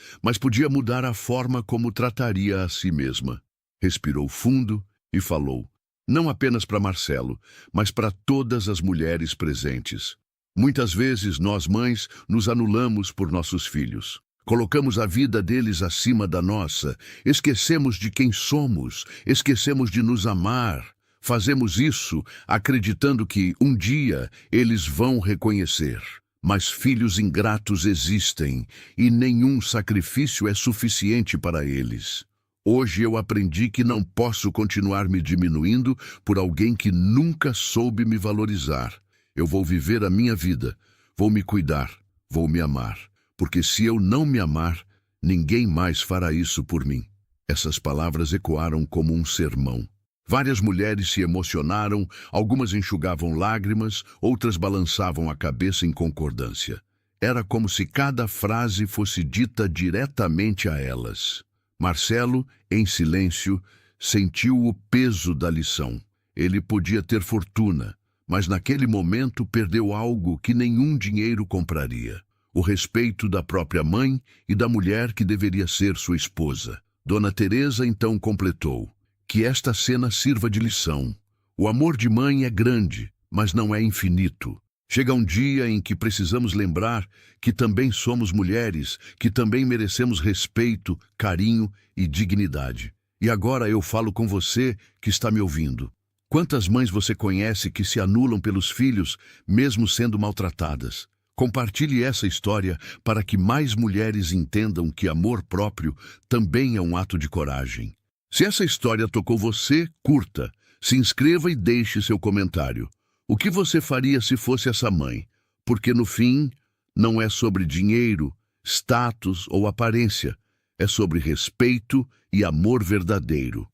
mas podia mudar a forma como trataria a si mesma. Respirou fundo e falou, não apenas para Marcelo, mas para todas as mulheres presentes. Muitas vezes nós, mães, nos anulamos por nossos filhos. Colocamos a vida deles acima da nossa, esquecemos de quem somos, esquecemos de nos amar. Fazemos isso acreditando que, um dia, eles vão reconhecer. Mas filhos ingratos existem, e nenhum sacrifício é suficiente para eles. Hoje eu aprendi que não posso continuar me diminuindo por alguém que nunca soube me valorizar. Eu vou viver a minha vida, vou me cuidar, vou me amar. Porque se eu não me amar, ninguém mais fará isso por mim. Essas palavras ecoaram como um sermão. Várias mulheres se emocionaram, algumas enxugavam lágrimas, outras balançavam a cabeça em concordância. Era como se cada frase fosse dita diretamente a elas. Marcelo, em silêncio, sentiu o peso da lição. Ele podia ter fortuna, mas naquele momento perdeu algo que nenhum dinheiro compraria. O respeito da própria mãe e da mulher que deveria ser sua esposa. Dona Teresa então completou: que esta cena sirva de lição. O amor de mãe é grande, mas não é infinito. Chega um dia em que precisamos lembrar que também somos mulheres, que também merecemos respeito, carinho e dignidade. E agora eu falo com você que está me ouvindo. Quantas mães você conhece que se anulam pelos filhos, mesmo sendo maltratadas? Compartilhe essa história para que mais mulheres entendam que amor próprio também é um ato de coragem. Se essa história tocou você, curta, se inscreva e deixe seu comentário. O que você faria se fosse essa mãe? Porque no fim, não é sobre dinheiro, status ou aparência. É sobre respeito e amor verdadeiro.